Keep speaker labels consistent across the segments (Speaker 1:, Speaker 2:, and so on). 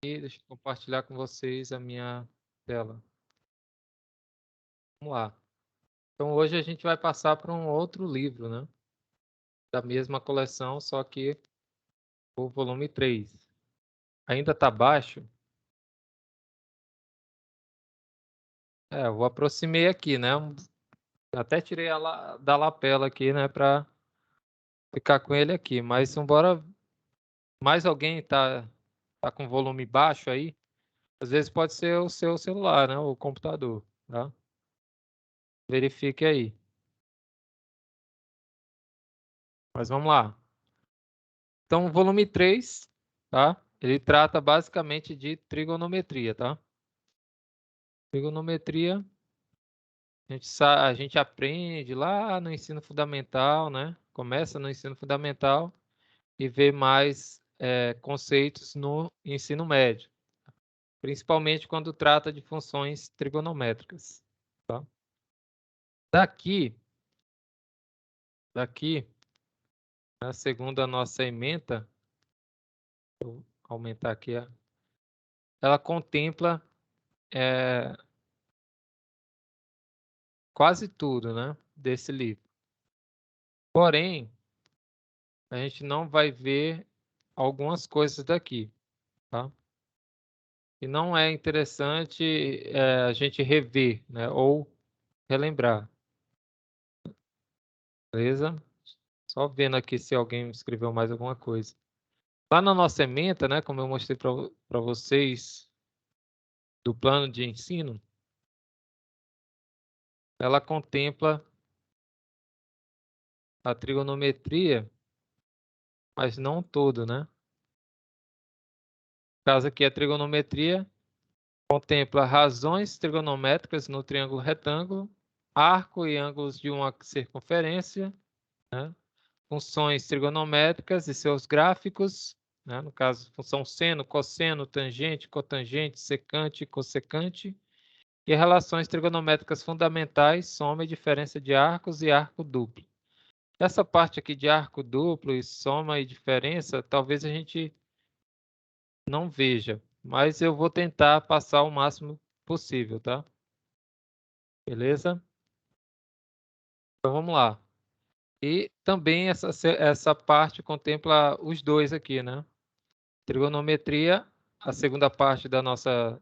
Speaker 1: E deixa eu compartilhar com vocês a minha tela. Vamos lá. Então, hoje a gente vai passar para um outro livro, né? Da mesma coleção, só que o volume 3. Ainda está baixo? Eu aproximei aqui, né? Até tirei da lapela aqui, né? Para ficar com ele aqui. Mas embora mais alguém tá com volume baixo aí, às vezes pode ser o seu celular, né? O computador, tá? Verifique aí. Mas vamos lá. Então, o volume 3, tá? Ele trata basicamente de trigonometria, tá? Trigonometria, a gente aprende lá no ensino fundamental, né? Começa no ensino fundamental e vê mais conceitos no ensino médio, principalmente quando trata de funções trigonométricas, tá? Daqui, segundo a nossa ementa, vou aumentar aqui, ela contempla quase tudo, né, desse livro. Porém, a gente não vai ver algumas coisas daqui, tá? E não é interessante a gente rever, né, ou relembrar, beleza? Só vendo aqui se alguém escreveu mais alguma coisa. Lá na nossa ementa, né, como eu mostrei para vocês do plano de ensino, ela contempla a trigonometria, mas não todo, né? No caso aqui, a trigonometria contempla razões trigonométricas no triângulo retângulo, arco e ângulos de uma circunferência, né? Funções trigonométricas e seus gráficos, né? No caso, função seno, cosseno, tangente, cotangente, secante e cossecante, e relações trigonométricas fundamentais, soma e diferença de arcos e arco duplo. Essa parte aqui de arco duplo e soma e diferença, talvez a gente não veja, mas eu vou tentar passar o máximo possível, tá? Beleza? Então vamos lá. E também essa parte contempla os dois aqui, né? Trigonometria, a segunda parte da nossa,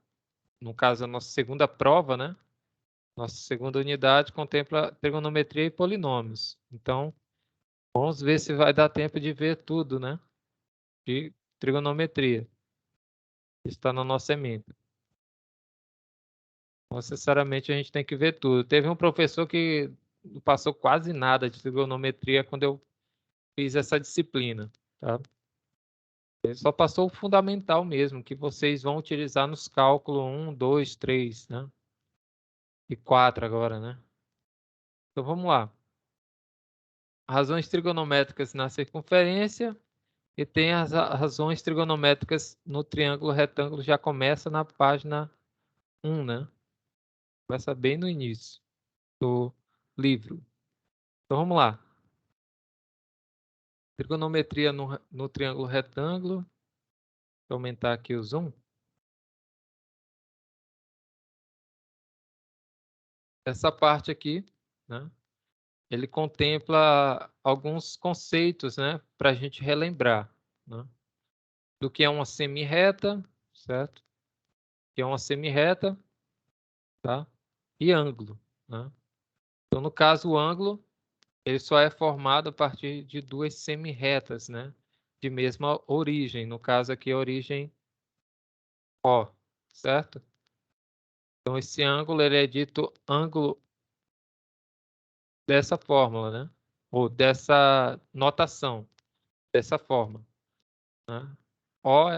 Speaker 1: no caso, a nossa segunda prova, né? Nossa segunda unidade contempla trigonometria e polinômios. Então, vamos ver se vai dar tempo de ver tudo, né? De trigonometria. Está na nossa ementa. Não necessariamente a gente tem que ver tudo. Teve um professor que não passou quase nada de trigonometria quando eu fiz essa disciplina, tá? Ele só passou o fundamental mesmo, que vocês vão utilizar nos cálculos 1, 2, 3, né? E 4 agora, né? Então vamos lá. Razões trigonométricas na circunferência e tem as razões trigonométricas no triângulo retângulo, já começa na página 1, né? Começa bem no início do livro. Então vamos lá. Trigonometria no triângulo retângulo. Vou aumentar aqui o zoom. Essa parte aqui, né? Ele contempla alguns conceitos, né? Para a gente relembrar, né? Do que é uma semirreta, certo? Que é uma semirreta, tá? E ângulo, né? Então, no caso, o ângulo, ele só é formado a partir de duas semirretas, né? De mesma origem. No caso aqui, a origem O, certo? Então, esse ângulo ele é dito ângulo dessa fórmula, né? Ou dessa notação, dessa forma, né? O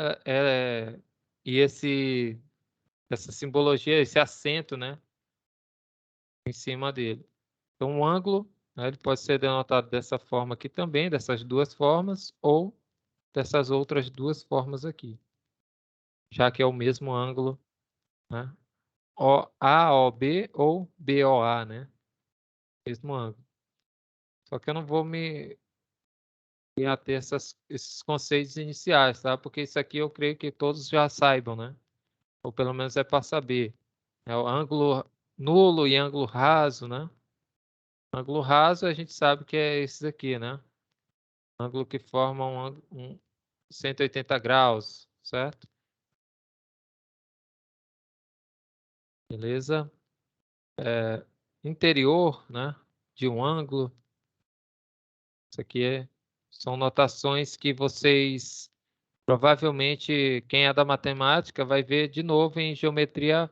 Speaker 1: e essa simbologia, esse acento, né? Em cima dele. Então, o ângulo, né, ele pode ser denotado dessa forma aqui também, dessas duas formas, ou dessas outras duas formas aqui, já que é o mesmo ângulo, né? AOB ou BOA, né? Mesmo ângulo. Só que eu não vou me e a ter esses conceitos iniciais, tá? Porque isso aqui eu creio que todos já saibam, né? Ou pelo menos é para saber. É o ângulo nulo e ângulo raso, né? Ângulo raso a gente sabe que é esses aqui, né? Ângulo que forma um 180 graus, certo? Beleza? Interior, né? De um ângulo. Isso aqui são notações que vocês, provavelmente, quem é da matemática, vai ver de novo em geometria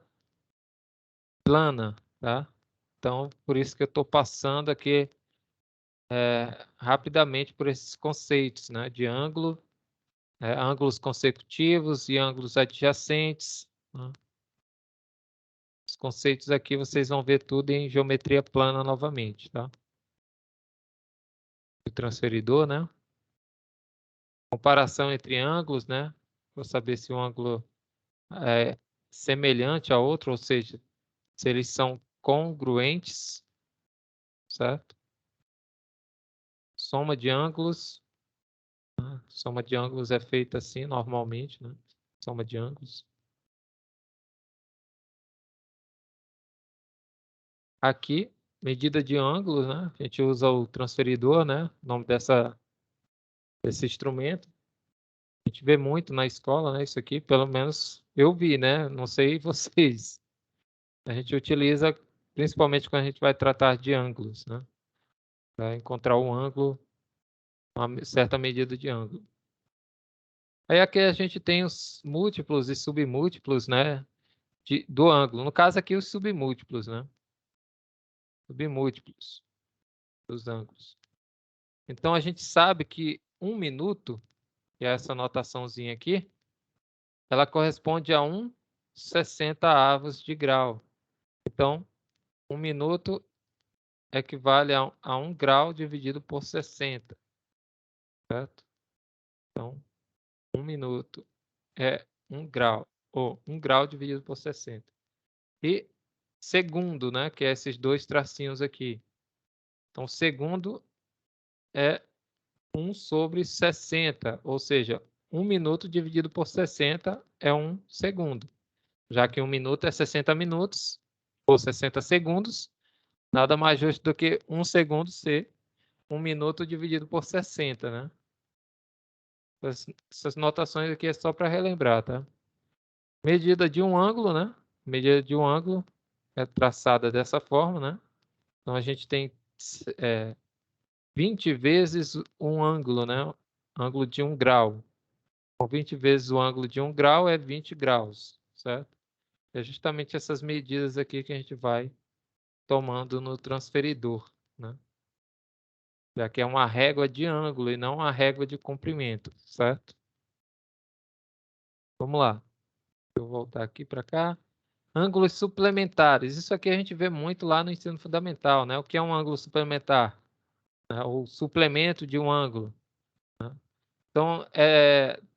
Speaker 1: plana, tá? Então, por isso que eu estou passando aqui rapidamente por esses conceitos, né? De ângulo, ângulos consecutivos e ângulos adjacentes, né? Os conceitos aqui vocês vão ver tudo em geometria plana novamente, tá? O transferidor, né? Comparação entre ângulos, né? Para saber se um ângulo é semelhante a outro, ou seja, se eles são congruentes, certo? Soma de ângulos. Soma de ângulos é feita assim normalmente, né? Soma de ângulos. Aqui, medida de ângulos, né? A gente usa o transferidor, né? O nome desse instrumento. A gente vê muito na escola, né? Isso aqui, pelo menos eu vi, né? Não sei vocês. A gente utiliza principalmente quando a gente vai tratar de ângulos, né? Para encontrar um ângulo, uma certa medida de ângulo. Aí aqui a gente tem os múltiplos e submúltiplos, né? Do ângulo. No caso aqui, os submúltiplos, né? Submúltiplos dos ângulos. Então a gente sabe que 1 minuto, que é essa notaçãozinha aqui, ela corresponde a 1/60 de grau. Então, 1 minuto equivale a 1 grau dividido por 60, certo? Então, 1 minuto é 1 grau, ou 1 grau dividido por 60. E segundo, né, que é esses dois tracinhos aqui. Então, segundo é 1/60, ou seja, 1 minuto dividido por 60 é 1 segundo. Já que 1 minuto é 60 minutos, ou 60 segundos, nada mais justo do que 1 segundo ser 1 minuto dividido por 60, né? Essas notações aqui é só para relembrar, tá? Medida de um ângulo, né? Medida de um ângulo é traçada dessa forma, né? Então, a gente tem 20 vezes um ângulo, né? Ângulo de 1 grau. Então, 20 vezes o ângulo de 1 grau é 20 graus, certo? É justamente essas medidas aqui que a gente vai tomando no transferidor, né? Já que é uma régua de ângulo e não uma régua de comprimento, certo? Vamos lá. Eu vou voltar aqui para cá. Ângulos suplementares. Isso aqui a gente vê muito lá no ensino fundamental, né? O que é um ângulo suplementar? O suplemento de um ângulo, né? Então,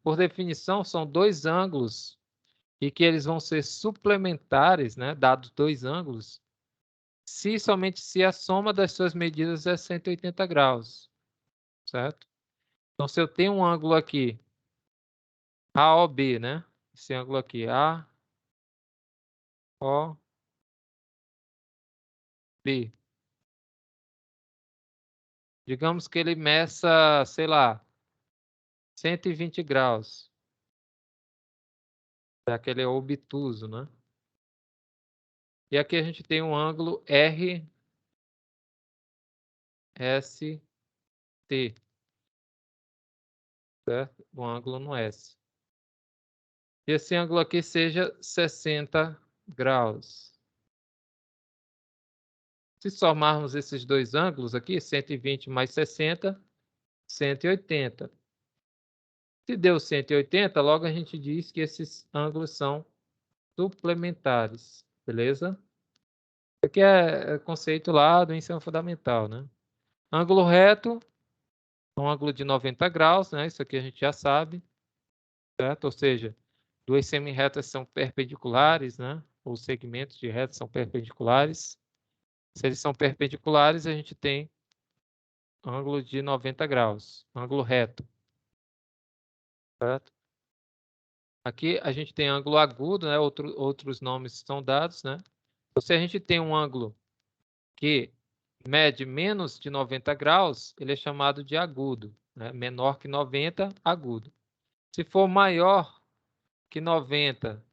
Speaker 1: por definição, são dois ângulos e que eles vão ser suplementares, né? Dados dois ângulos, somente se a soma das suas medidas é 180 graus, certo? Então, se eu tenho um ângulo aqui, AOB, né? Esse ângulo aqui, AOB. Digamos que ele meça, sei lá, 120 graus. É aquele obtuso, né? E aqui a gente tem um ângulo RST, certo? Um ângulo no S. E esse ângulo aqui seja 60 graus. Se somarmos esses dois ângulos aqui, 120 mais 60, 180. Se deu 180, logo a gente diz que esses ângulos são suplementares, beleza? Isso aqui é conceito lá do ensino fundamental, né? Ângulo reto, um ângulo de 90 graus, né? Isso aqui a gente já sabe, certo? Ou seja, duas semirretas são perpendiculares, né? Ou segmentos de retas são perpendiculares. Se eles são perpendiculares, a gente tem ângulo de 90 graus, ângulo reto. Certo? Aqui a gente tem ângulo agudo, né? Outros nomes são dados, né? Então, se a gente tem um ângulo que mede menos de 90 graus, ele é chamado de agudo, né? Menor que 90, agudo. Se for maior que 90,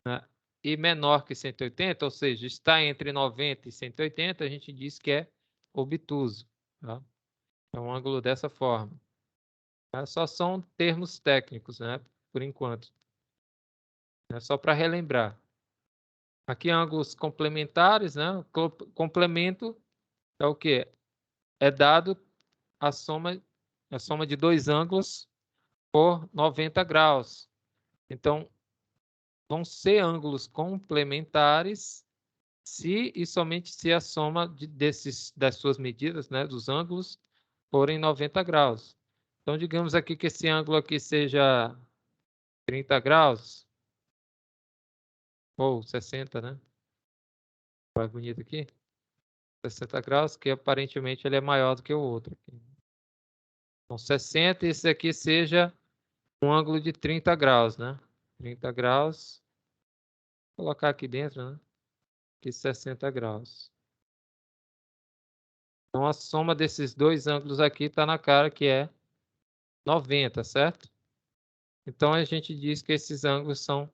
Speaker 1: né, e menor que 180, ou seja, está entre 90 e 180, a gente diz que é obtuso. Tá? É um ângulo dessa forma. Tá? Só são termos técnicos, né? Por enquanto. É só para relembrar. Aqui ângulos complementares, né? Complemento é o quê? É dado a soma de dois ângulos por 90 graus. Então, vão ser ângulos complementares se e somente se a soma das suas medidas, né, dos ângulos, forem 90 graus. Então, digamos aqui que esse ângulo aqui seja 30 graus, ou 60, né? Mais bonito aqui. 60 graus, que aparentemente ele é maior do que o outro aqui. Então, 60, e esse aqui seja um ângulo de 30 graus, né? 30 graus. Vou colocar aqui dentro, né? Aqui 60 graus. Então, a soma desses dois ângulos aqui está na cara que é 90, certo? Então, a gente diz que esses ângulos são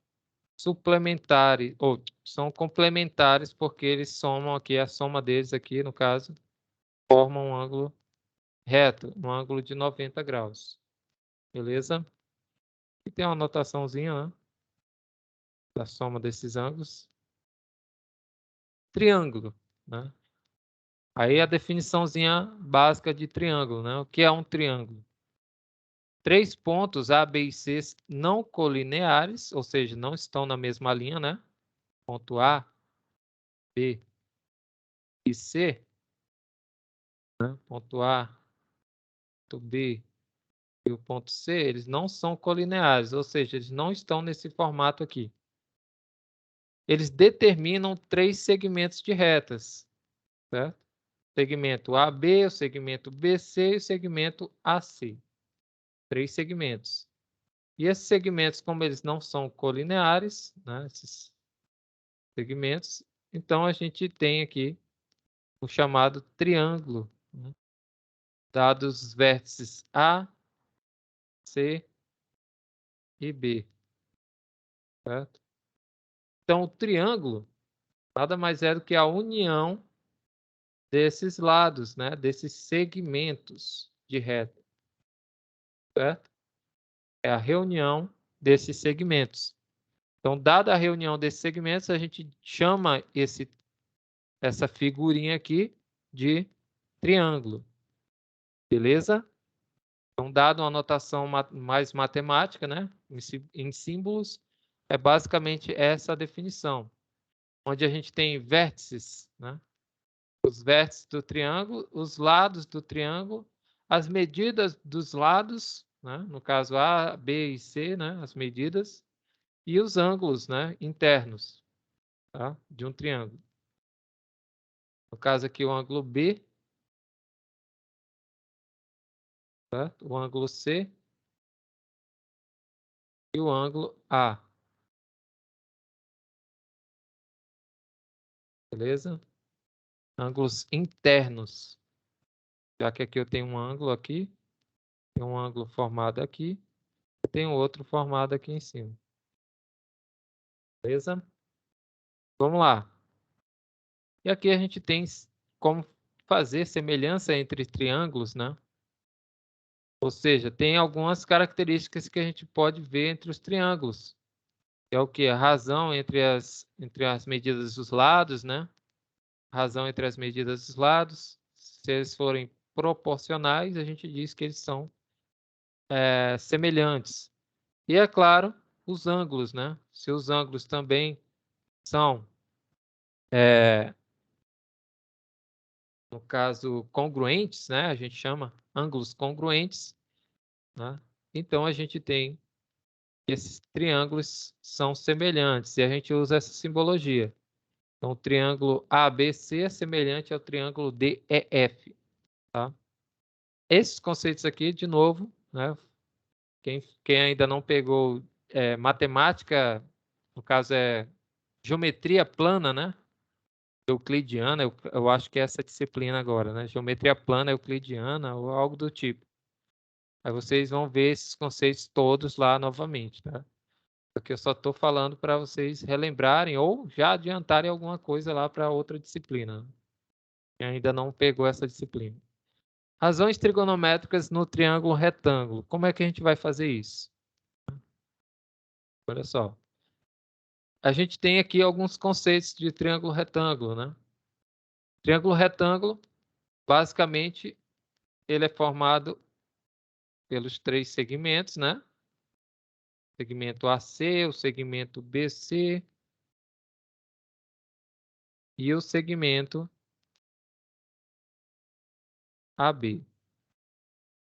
Speaker 1: suplementares, ou são complementares, porque eles somam aqui, a soma deles aqui, no caso, formam um ângulo reto, um ângulo de 90 graus. Beleza? E tem uma anotaçãozinha, né, da soma desses ângulos. Triângulo, né? Aí a definiçãozinha básica de triângulo, né? O que é um triângulo? Três pontos A, B e C não colineares, ou seja, não estão na mesma linha, né? Ponto A, B e C, né? Ponto A, ponto B e o ponto C, eles não são colineares, ou seja, eles não estão nesse formato aqui. Eles determinam três segmentos de retas, certo? Segmento AB, o segmento BC e o segmento AC. Três segmentos. E esses segmentos, como eles não são colineares, né, esses segmentos, então a gente tem aqui o chamado triângulo, né, dados os vértices A, C e B. Certo? Então, o triângulo nada mais é do que a união desses lados, né, desses segmentos de reta. Certo? É a reunião desses segmentos. Então, dada a reunião desses segmentos, a gente chama essa figurinha aqui de triângulo. Beleza? Então, dado uma notação mais matemática, né, em símbolos, é basicamente essa a definição. Onde a gente tem vértices, né, os vértices do triângulo, os lados do triângulo, as medidas dos lados, né, no caso A, B e C, né, as medidas, e os ângulos, né, internos, tá, de um triângulo. No caso aqui, o ângulo B, certo? O ângulo C e o ângulo A. Beleza? Ângulos internos. Já que aqui eu tenho um ângulo aqui, tem um ângulo formado aqui, e tem outro formado aqui em cima. Beleza? Vamos lá. E aqui a gente tem como fazer semelhança entre triângulos, né? Ou seja, tem algumas características que a gente pode ver entre os triângulos. É o que? A razão entre as medidas dos lados, né? Razão entre as medidas dos lados. Se eles forem proporcionais, a gente diz que eles são semelhantes. E, é claro, os ângulos, né? Se os ângulos também são, no caso, congruentes, né? A gente chama ângulos congruentes, né? Então, a gente tem esses triângulos são semelhantes e a gente usa essa simbologia. Então, o triângulo ABC é semelhante ao triângulo DEF. tá? Esses conceitos aqui, de novo, né? Quem ainda não pegou matemática, no caso é geometria plana, né? Euclidiana, eu acho que é essa disciplina agora, né? Geometria plana euclidiana ou algo do tipo. Aí vocês vão ver esses conceitos todos lá novamente, tá? Porque eu só estou falando para vocês relembrarem ou já adiantarem alguma coisa lá para outra disciplina. Quem ainda não pegou essa disciplina. Razões trigonométricas no triângulo retângulo. Como é que a gente vai fazer isso? Olha só. A gente tem aqui alguns conceitos de triângulo retângulo, né? Triângulo retângulo, basicamente, ele é formado pelos três segmentos, né? Segmento AC, o segmento BC e o segmento AB.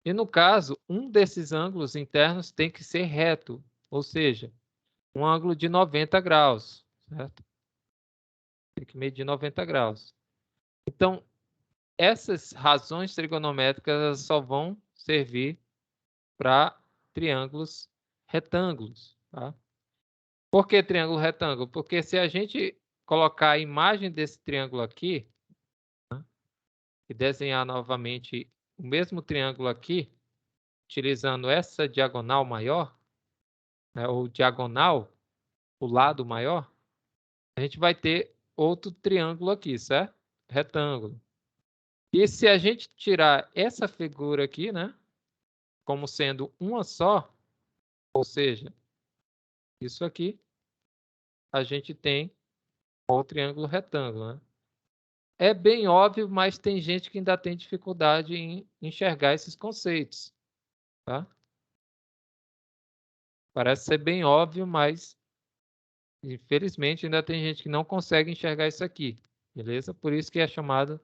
Speaker 1: E no caso, um desses ângulos internos tem que ser reto, ou seja, um ângulo de 90 graus, certo? Tem que medir 90 graus. Então, essas razões trigonométricas só vão servir para triângulos retângulos, tá? Por que triângulo retângulo? Porque se a gente colocar a imagem desse triângulo aqui, né, e desenhar novamente o mesmo triângulo aqui, utilizando essa diagonal maior, né, ou diagonal, o lado maior, a gente vai ter outro triângulo aqui, certo? Retângulo. E se a gente tirar essa figura aqui, né, como sendo uma só, ou seja, isso aqui, a gente tem o triângulo retângulo, né? É bem óbvio, mas tem gente que ainda tem dificuldade em enxergar esses conceitos, tá? Parece ser bem óbvio, mas infelizmente ainda tem gente que não consegue enxergar isso aqui, beleza? Por isso que é chamado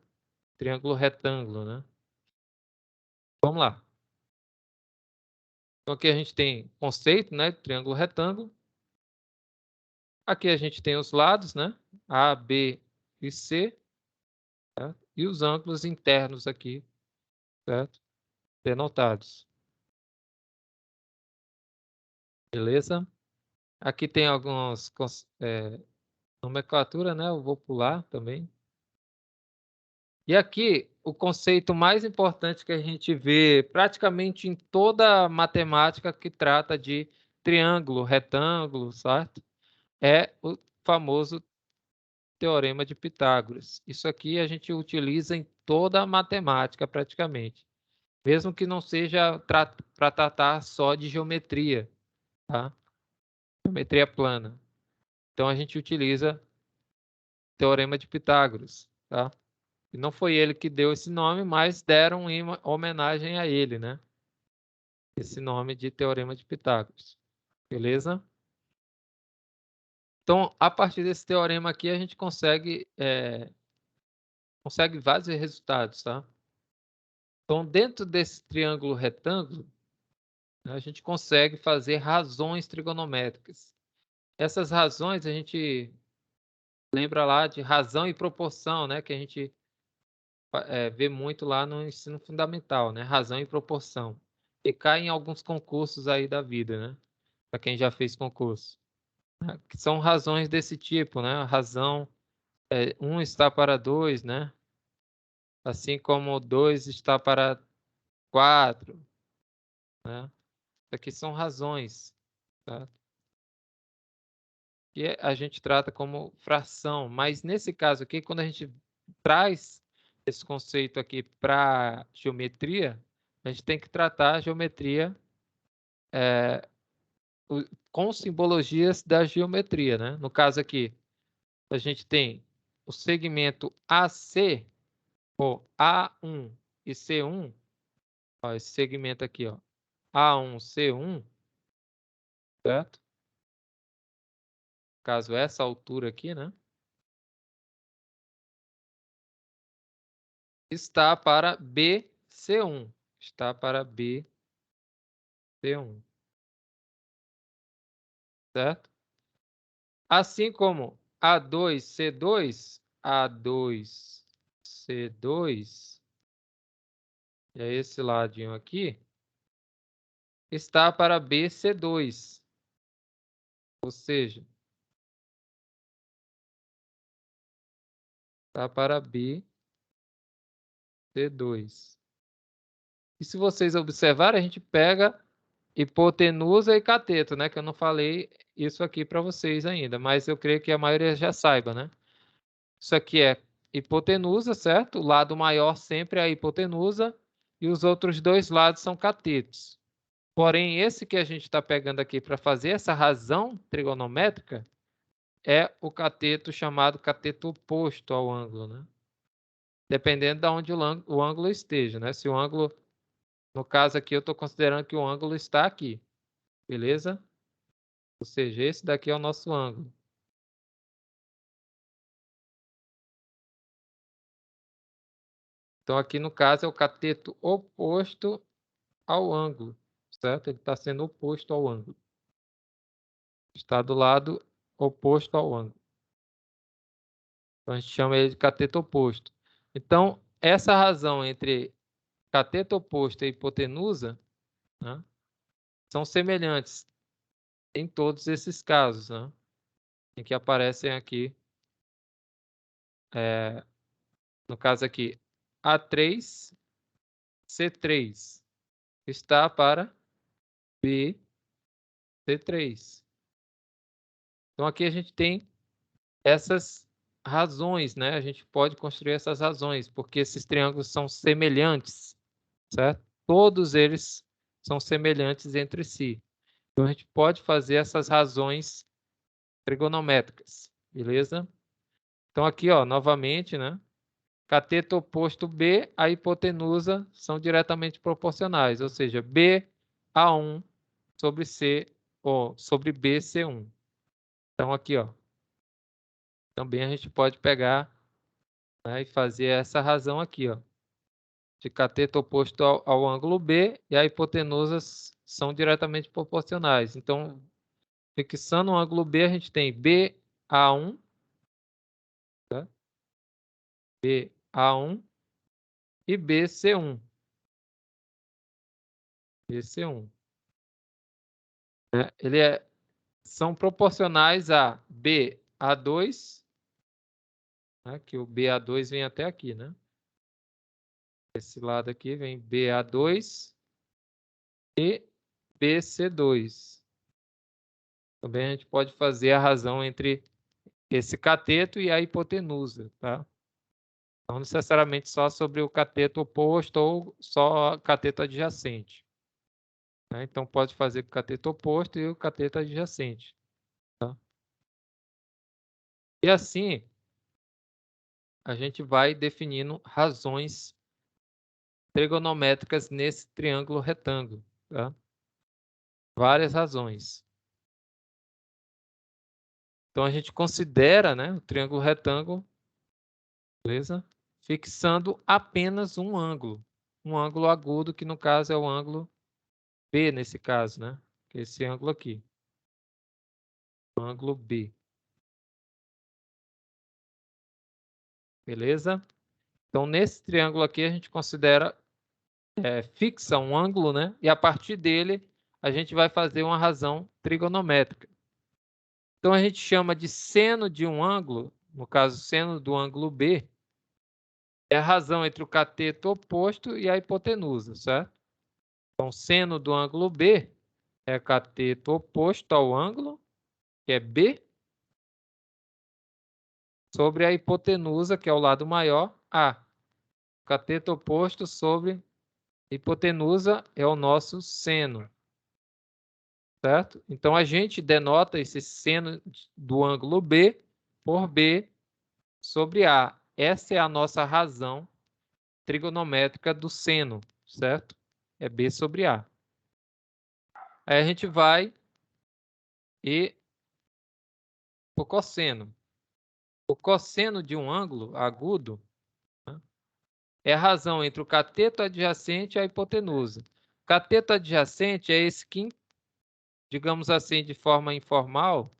Speaker 1: triângulo retângulo, né? Vamos lá. Então aqui a gente tem conceito, né? Triângulo retângulo. Aqui a gente tem os lados, né? A, B e C, certo? E os ângulos internos aqui, certo? Denotados. Beleza? Aqui tem algumas nomenclatura, né? Eu vou pular também. E aqui, o conceito mais importante que a gente vê praticamente em toda a matemática que trata de triângulo, retângulo, certo? É o famoso Teorema de Pitágoras. Isso aqui a gente utiliza em toda a matemática praticamente, mesmo que não seja para tratar só de geometria, tá? Geometria plana. Então a gente utiliza Teorema de Pitágoras, tá? E não foi ele que deu esse nome, mas deram em homenagem a ele, né? Esse nome de Teorema de Pitágoras. Beleza? Então, a partir desse teorema aqui, a gente consegue vários resultados, tá? Então, dentro desse triângulo retângulo, né, a gente consegue fazer razões trigonométricas. Essas razões a gente lembra lá de razão e proporção, né? Que a gente vê muito lá no ensino fundamental, né? Razão e proporção. E cai em alguns concursos aí da vida, né? Para quem já fez concurso. Né? Que são razões desse tipo, né? A razão 1 está para 2, né? Assim como 2 está para 4, né? Isso aqui são razões, tá? Que a gente trata como fração, mas nesse caso aqui, quando a gente traz esse conceito aqui para geometria, a gente tem que tratar a geometria com simbologias da geometria, né? No caso aqui, a gente tem o segmento AC, ou A1 e C1, ó, esse segmento aqui, ó, A1, C1, certo? No caso, essa altura aqui, né? Está para BC1. Está para BC1, certo? Assim como A2, C2, A2, C2, que é esse ladinho aqui, está para BC2. Ou seja, está para BC2. E se vocês observarem, a gente pega hipotenusa e cateto, né? Que eu não falei isso aqui para vocês ainda, mas eu creio que a maioria já saiba, né? Isso aqui é hipotenusa, certo? O lado maior sempre é a hipotenusa e os outros dois lados são catetos. Porém, esse que a gente está pegando aqui para fazer essa razão trigonométrica é o cateto chamado cateto oposto ao ângulo, né? Dependendo de onde o ângulo esteja, né? Se o ângulo, no caso aqui, eu estou considerando que o ângulo está aqui, beleza? Ou seja, esse daqui é o nosso ângulo. Então, aqui no caso, é o cateto oposto ao ângulo, certo? Ele está sendo oposto ao ângulo. Está do lado oposto ao ângulo. Então, a gente chama ele de cateto oposto. Então, essa razão entre cateto oposto e hipotenusa, né, são semelhantes em todos esses casos, né, em que aparecem aqui, no caso aqui, A3, C3 está para BC3. Então, aqui a gente tem essas razões, né? A gente pode construir essas razões, porque esses triângulos são semelhantes, certo? Todos eles são semelhantes entre si. Então, a gente pode fazer essas razões trigonométricas, beleza? Então, aqui, ó, novamente, né? Cateto oposto B, a hipotenusa são diretamente proporcionais, ou seja, B A1 sobre C, ou sobre B C1. Então, aqui, ó, também a gente pode pegar, né, e fazer essa razão aqui, ó, de cateto oposto ao ângulo B e a hipotenusa são diretamente proporcionais. Então, fixando o ângulo B, a gente tem BA1, tá? BA1 e BC1. BC1. Né? São proporcionais a BA2, né? Que o BA2 vem até aqui, né? Esse lado aqui vem BA2 e BC2. Também a gente pode fazer a razão entre esse cateto e a hipotenusa, tá? Não necessariamente só sobre o cateto oposto ou só cateto adjacente, né? Então, pode fazer com o cateto oposto e o cateto adjacente, tá? E assim, a gente vai definindo razões trigonométricas nesse triângulo retângulo, tá? Várias razões. Então, a gente considera, né, o triângulo retângulo, beleza? Fixando apenas um ângulo agudo, que no caso é o ângulo B, nesse caso, né? Esse ângulo aqui. O ângulo B. Beleza? Então, nesse triângulo aqui, a gente considera, fixa um ângulo, né? E a partir dele, a gente vai fazer uma razão trigonométrica. Então, a gente chama de seno de um ângulo, no caso, seno do ângulo B, é a razão entre o cateto oposto e a hipotenusa, certo? Então, seno do ângulo B é cateto oposto ao ângulo, que é B, sobre a hipotenusa, que é o lado maior, A. Cateto oposto sobre hipotenusa é o nosso seno, certo? Então, a gente denota esse seno do ângulo B por B sobre A. Essa é a nossa razão trigonométrica do seno, certo? É B sobre A. Aí a gente vai e o cosseno. O cosseno de um ângulo agudo, né, é a razão entre o cateto adjacente e a hipotenusa. O cateto adjacente é esse que, digamos assim, de forma informal,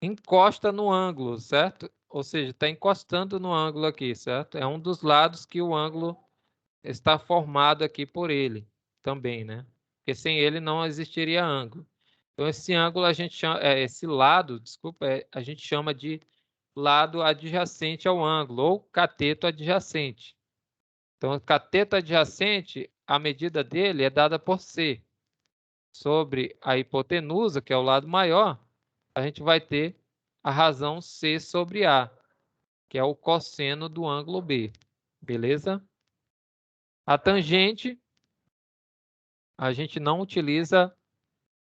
Speaker 1: encosta no ângulo, certo? Ou seja, está encostando no ângulo aqui, certo? É um dos lados que o ângulo está formado aqui por ele também, né? Porque sem ele não existiria ângulo. Então, esse ângulo a gente chama, esse lado, desculpa, a gente chama de lado adjacente ao ângulo, ou cateto adjacente. Então, o cateto adjacente, a medida dele é dada por C. Sobre a hipotenusa, que é o lado maior, a gente vai ter a razão C sobre A, que é o cosseno do ângulo B. Beleza? A tangente, a gente não utiliza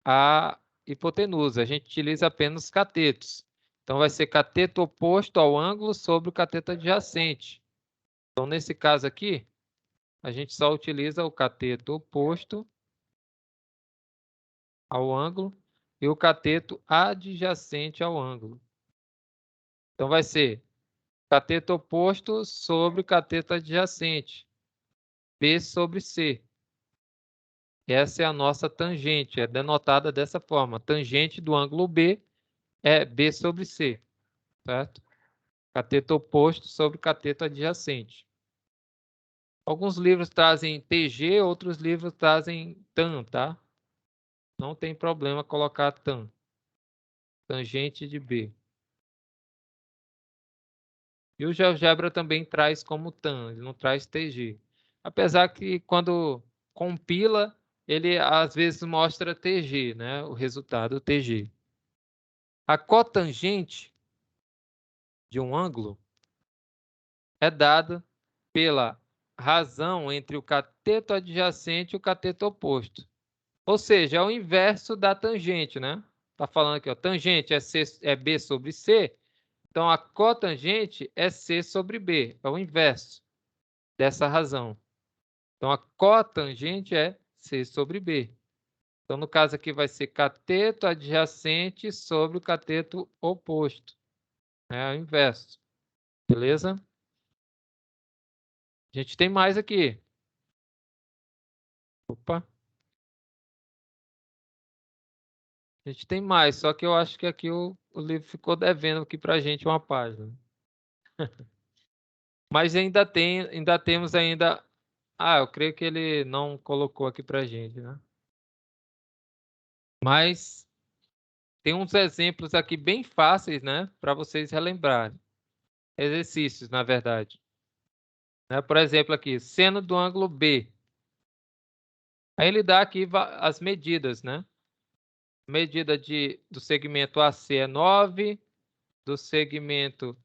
Speaker 1: a hipotenusa, a gente utiliza apenas catetos. Então, vai ser cateto oposto ao ângulo sobre o cateto adjacente. Então, nesse caso aqui, a gente só utiliza o cateto oposto ao ângulo e o cateto adjacente ao ângulo. Então, vai ser cateto oposto sobre cateto adjacente, B sobre C. Essa é a nossa tangente, é denotada dessa forma. Tangente do ângulo B é B sobre C, certo? Cateto oposto sobre cateto adjacente. Alguns livros trazem TG, outros livros trazem tan, tá? Não tem problema colocar tan. Tangente de B. E o GeoGebra também traz como tan, ele não traz TG. Apesar que quando compila, ele às vezes mostra TG, né? O resultado TG. A cotangente de um ângulo é dada pela razão entre o cateto adjacente e o cateto oposto. Ou seja, é o inverso da tangente, né? Tá falando aqui, ó, tangente é B sobre C, então a cotangente é C sobre B, é o inverso dessa razão. Então a cotangente é C sobre B. Então no caso aqui vai ser cateto adjacente sobre o cateto oposto, é o inverso. Beleza? A gente tem mais aqui. Opa. A gente tem mais, só que eu acho que aqui o livro ficou devendo aqui para a gente uma página. Mas ainda temos ainda. Ah, eu creio que ele não colocou aqui para a gente, né? Mas tem uns exemplos aqui bem fáceis, né? Para vocês relembrarem. Exercícios, na verdade. Né? Por exemplo, aqui, seno do ângulo B. Aí ele dá aqui as medidas, né? Medida do segmento AC é 9, do segmento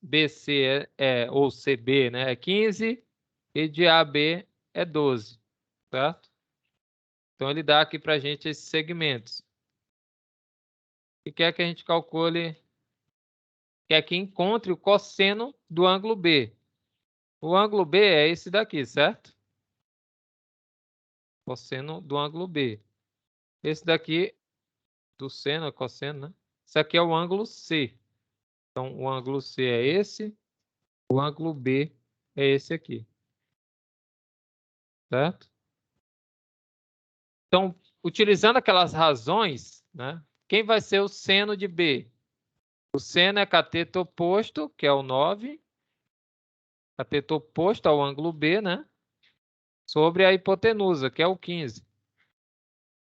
Speaker 1: BC ou CB, né, é 15 e de AB é 12, certo? Então ele dá aqui para a gente esses segmentos. E quer que a gente calcule, quer que encontre o cosseno do ângulo B. O ângulo B é esse daqui, certo? Cosseno do ângulo B. Esse daqui, do seno, cosseno, né? Isso aqui é o ângulo C. Então o ângulo C é esse, o ângulo B é esse aqui, certo? Então, utilizando aquelas razões, né? Quem vai ser o seno de B? O seno é cateto oposto, que é o 9, cateto oposto ao ângulo B, né? Sobre a hipotenusa, que é o 15.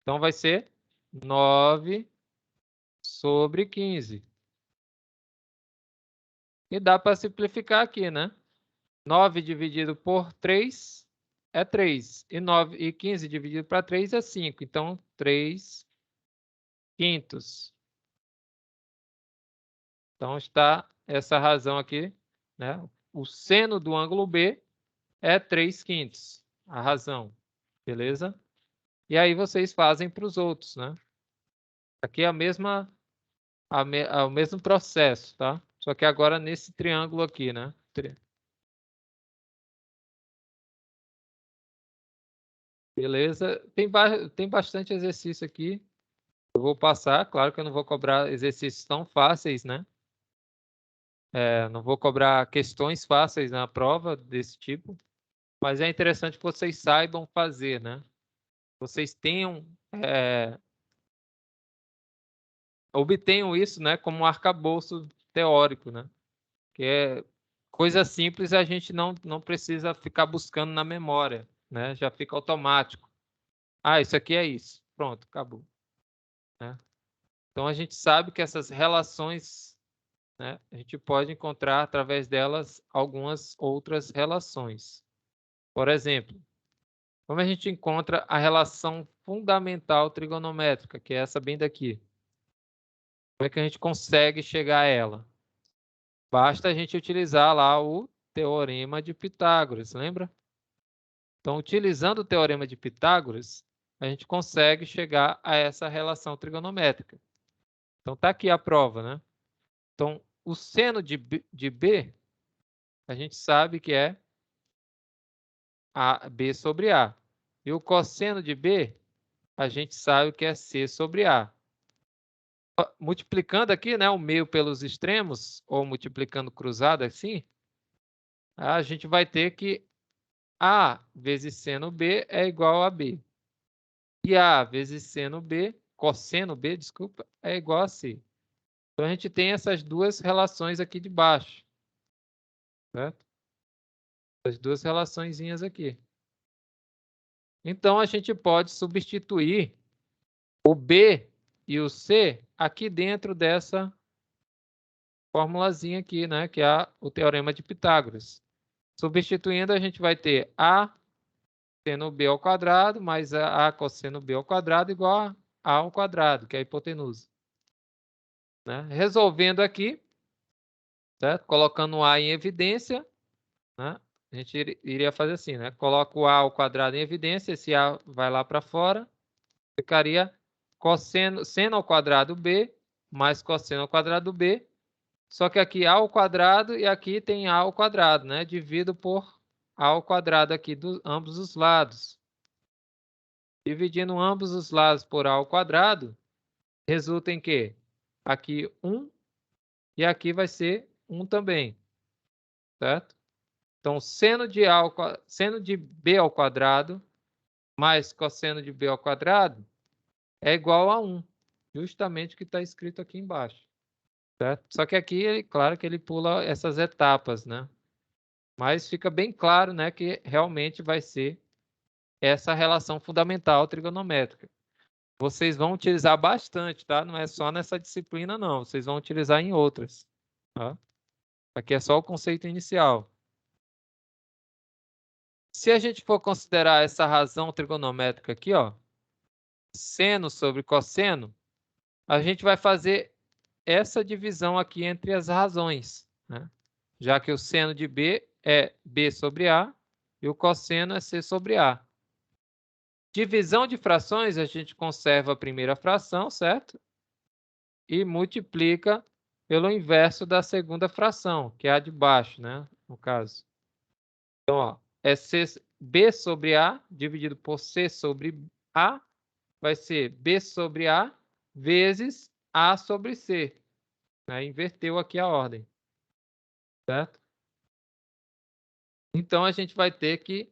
Speaker 1: Então, vai ser 9 sobre 15. E dá para simplificar aqui, né? 9 dividido por 3 é 3. E 15 dividido para 3 é 5. Então, 3 quintos. Então, está essa razão aqui, né? O seno do ângulo B é 3 quintos, a razão, beleza? E aí vocês fazem para os outros, né? Aqui é o mesmo processo, tá? Só que agora nesse triângulo aqui, né? Beleza? Tem bastante exercício aqui. Eu vou passar, claro que eu não vou cobrar exercícios tão fáceis, né? Não vou cobrar questões fáceis na prova desse tipo, mas é interessante que vocês saibam fazer, né? Vocês obtenham isso, né, como um arcabouço teórico, né? Que Coisa simples a gente não precisa ficar buscando na memória, né? Já fica automático. Ah, isso aqui é isso. Pronto, acabou. Né? Então, a gente sabe que essas relações, né, a gente pode encontrar através delas algumas outras relações. Por exemplo, como a gente encontra a relação fundamental trigonométrica, que é essa bem daqui? Como é que a gente consegue chegar a ela? Basta a gente utilizar lá o Teorema de Pitágoras, lembra? Então, utilizando o Teorema de Pitágoras, a gente consegue chegar a essa relação trigonométrica. Então, está aqui a prova, né? Então, o seno de B, a gente sabe que é B sobre A. E o cosseno de B, a gente sabe que é C sobre A. Multiplicando aqui, né, o meio pelos extremos, ou multiplicando cruzado assim, a gente vai ter que A vezes seno B é igual a B. E A vezes seno B, cosseno B, desculpa, é igual a C. Então, a gente tem essas duas relações aqui de baixo. Certo? As duas relaçõezinhas aqui. Então, a gente pode substituir o B e o C aqui dentro dessa formulazinha aqui, né? Que é o Teorema de Pitágoras. Substituindo, a gente vai ter A seno B ao quadrado mais A cosseno B ao quadrado igual a ao quadrado, que é a hipotenusa. Né? Resolvendo aqui, certo? Colocando o A em evidência, né? A gente iria fazer assim, né? Coloca o A ao quadrado em evidência, esse A vai lá para fora, ficaria cosseno, seno ao quadrado B mais cosseno ao quadrado B, só que aqui A ao quadrado e aqui tem A ao quadrado, né? Divido por A ao quadrado aqui dos ambos os lados. Dividindo ambos os lados por A ao quadrado, resulta em quê? Aqui 1 e aqui vai ser 1 também, certo? Então, seno de B ao quadrado mais cosseno de B ao quadrado é igual a 1, justamente o que está escrito aqui embaixo. Certo? Só que aqui, claro que ele pula essas etapas, né? Mas fica bem claro, né, que realmente vai ser essa relação fundamental trigonométrica. Vocês vão utilizar bastante, tá? Não é só nessa disciplina, não. Vocês vão utilizar em outras. Tá? Aqui é só o conceito inicial. Se a gente for considerar essa razão trigonométrica aqui, ó, seno sobre cosseno, a gente vai fazer essa divisão aqui entre as razões, né? Já que o seno de B é B sobre A e o cosseno é C sobre A. Divisão de frações, a gente conserva a primeira fração, certo? E multiplica pelo inverso da segunda fração, que é a de baixo, né? No caso. Então, ó, é B sobre A dividido por C sobre A, vai ser B sobre A vezes A sobre C. Né? Inverteu aqui a ordem. Certo? Então, a gente vai ter que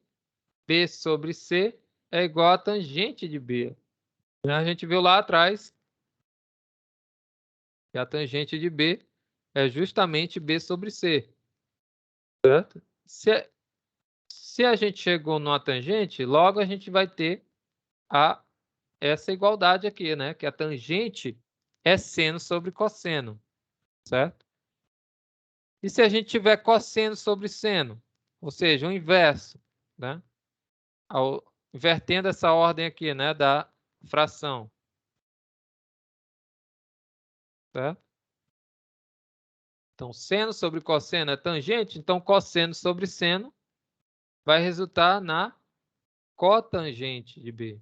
Speaker 1: B sobre C é igual a tangente de B. A gente viu lá atrás que a tangente de B é justamente B sobre C. Certo? Se a gente chegou numa tangente, logo a gente vai ter essa igualdade aqui, né? Que a tangente é seno sobre cosseno. Certo? E se a gente tiver cosseno sobre seno, ou seja, o inverso, né? Invertendo essa ordem aqui, né, da fração. Certo? Então, seno sobre cosseno é tangente, então cosseno sobre seno vai resultar na cotangente de B.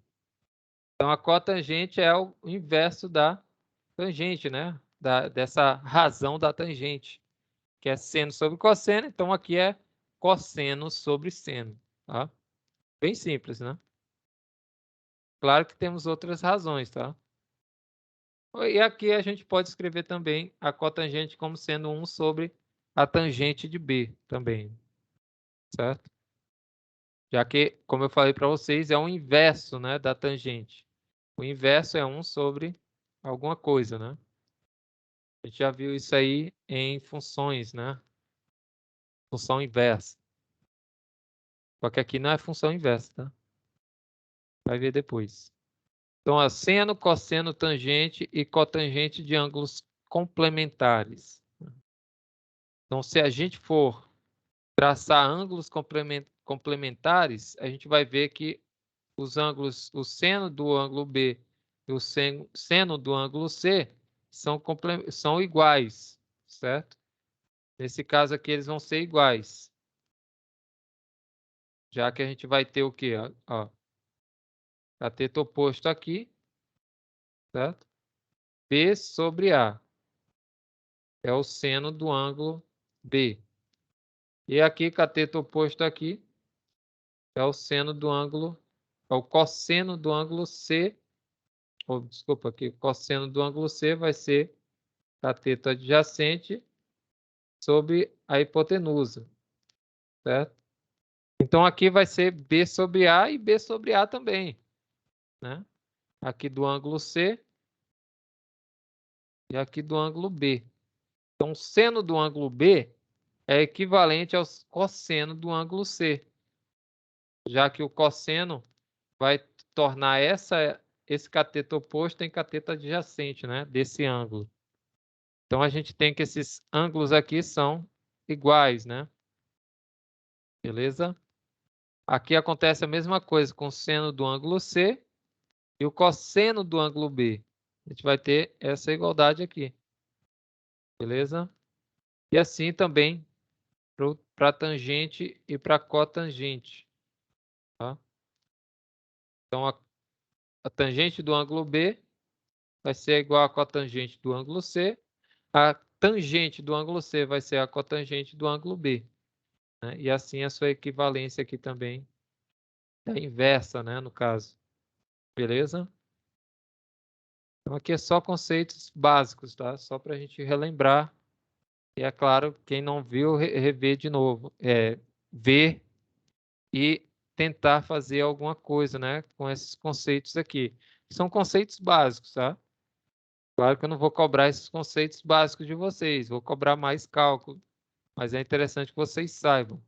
Speaker 1: Então, a cotangente é o inverso da tangente, né? Dessa razão da tangente, que é seno sobre cosseno, então aqui é cosseno sobre seno. Tá? Bem simples, né? Claro que temos outras razões, tá? E aqui a gente pode escrever também a cotangente como sendo 1 sobre a tangente de B também, certo? Já que, como eu falei para vocês, é o inverso, né, da tangente. O inverso é 1 sobre alguma coisa, né? A gente já viu isso aí em funções, né? Função inversa. Só que aqui não é função inversa, tá? Vai ver depois. Então, é seno, cosseno, tangente e cotangente de ângulos complementares. Então, se a gente for traçar ângulos complementares, a gente vai ver que os ângulos, o seno do ângulo B e o seno do ângulo C são iguais, certo? Nesse caso aqui, eles vão ser iguais. Já que a gente vai ter o quê? Ó, cateto oposto aqui, certo? B sobre A é o seno do ângulo B. E aqui, cateto oposto aqui, é o seno do ângulo, é o cosseno do ângulo C. Ou, desculpa, aqui, o cosseno do ângulo C vai ser cateto adjacente sobre a hipotenusa, certo? Então, aqui vai ser B sobre A e B sobre A também, né? Aqui do ângulo C e aqui do ângulo B. Então, o seno do ângulo B é equivalente ao cosseno do ângulo C, já que o cosseno vai tornar esse cateto oposto em cateto adjacente, né, desse ângulo. Então, a gente tem que esses ângulos aqui são iguais, né? Beleza? Aqui acontece a mesma coisa com o seno do ângulo C e o cosseno do ângulo B. A gente vai ter essa igualdade aqui. Beleza? E assim também para tangente e para cotangente. Tá? Então, a tangente do ângulo B vai ser igual à cotangente do ângulo C. A tangente do ângulo C vai ser a cotangente do ângulo B. Né? E assim a sua equivalência aqui também é inversa, né, no caso. Beleza? Então, aqui é só conceitos básicos, tá? Só para a gente relembrar. E é claro, quem não viu, rever de novo. Ver e tentar fazer alguma coisa, né, com esses conceitos aqui. São conceitos básicos, tá? Claro que eu não vou cobrar esses conceitos básicos de vocês, vou cobrar mais cálculo, mas é interessante que vocês saibam.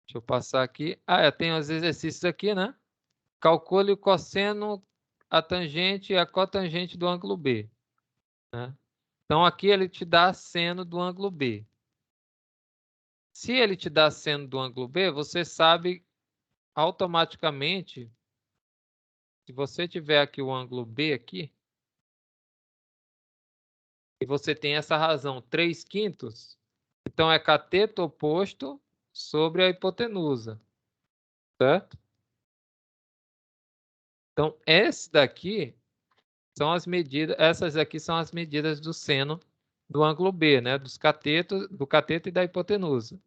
Speaker 1: Deixa eu passar aqui. Tem os exercícios aqui, né? Calcule o cosseno, a tangente e a cotangente do ângulo B. Né? Então, aqui ele te dá seno do ângulo B. Se ele te dá seno do ângulo B, você sabe automaticamente, se você tiver aqui o ângulo B aqui, e você tem essa razão 3/5, então é cateto oposto sobre a hipotenusa, certo? Então, esse daqui são as medidas, essas aqui são as medidas do seno do ângulo B, né? Do cateto e da hipotenusa,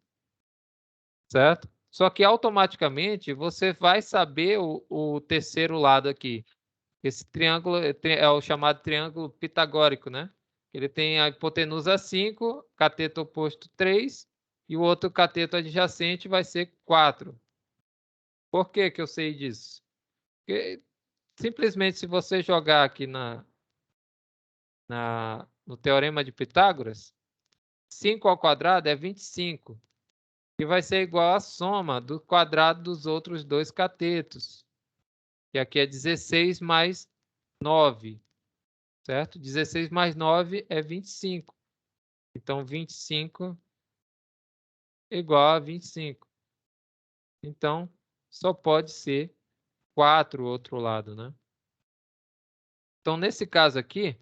Speaker 1: certo? Só que automaticamente você vai saber o terceiro lado aqui. Esse triângulo é o chamado triângulo pitagórico, né? Ele tem a hipotenusa 5, cateto oposto 3 e o outro cateto adjacente vai ser 4. Por que que eu sei disso? Porque simplesmente se você jogar aqui no teorema de Pitágoras, 5 ao quadrado é 25, que vai ser igual à soma do quadrado dos outros dois catetos, que aqui é 16 mais 9, certo? 16 mais 9 é 25. Então, 25 igual a 25. Então, só pode ser 4 o outro lado, né? Então, nesse caso aqui,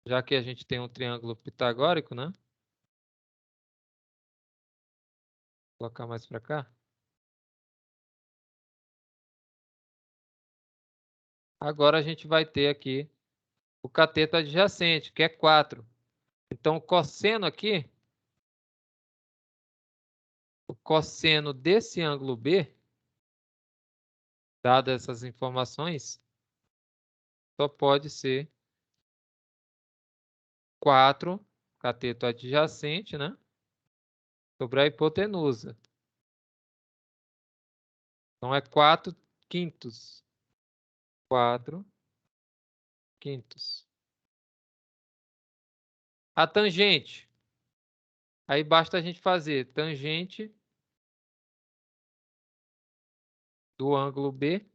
Speaker 1: já que a gente tem um triângulo pitagórico, né? Vou colocar mais para cá. Agora a gente vai ter aqui o cateto adjacente, que é 4. Então, o cosseno aqui, o cosseno desse ângulo B, dadas essas informações, só pode ser 4, cateto adjacente, né? Sobre a hipotenusa. Então, é 4/5. 4/5. A tangente. Aí basta a gente fazer tangente do ângulo B,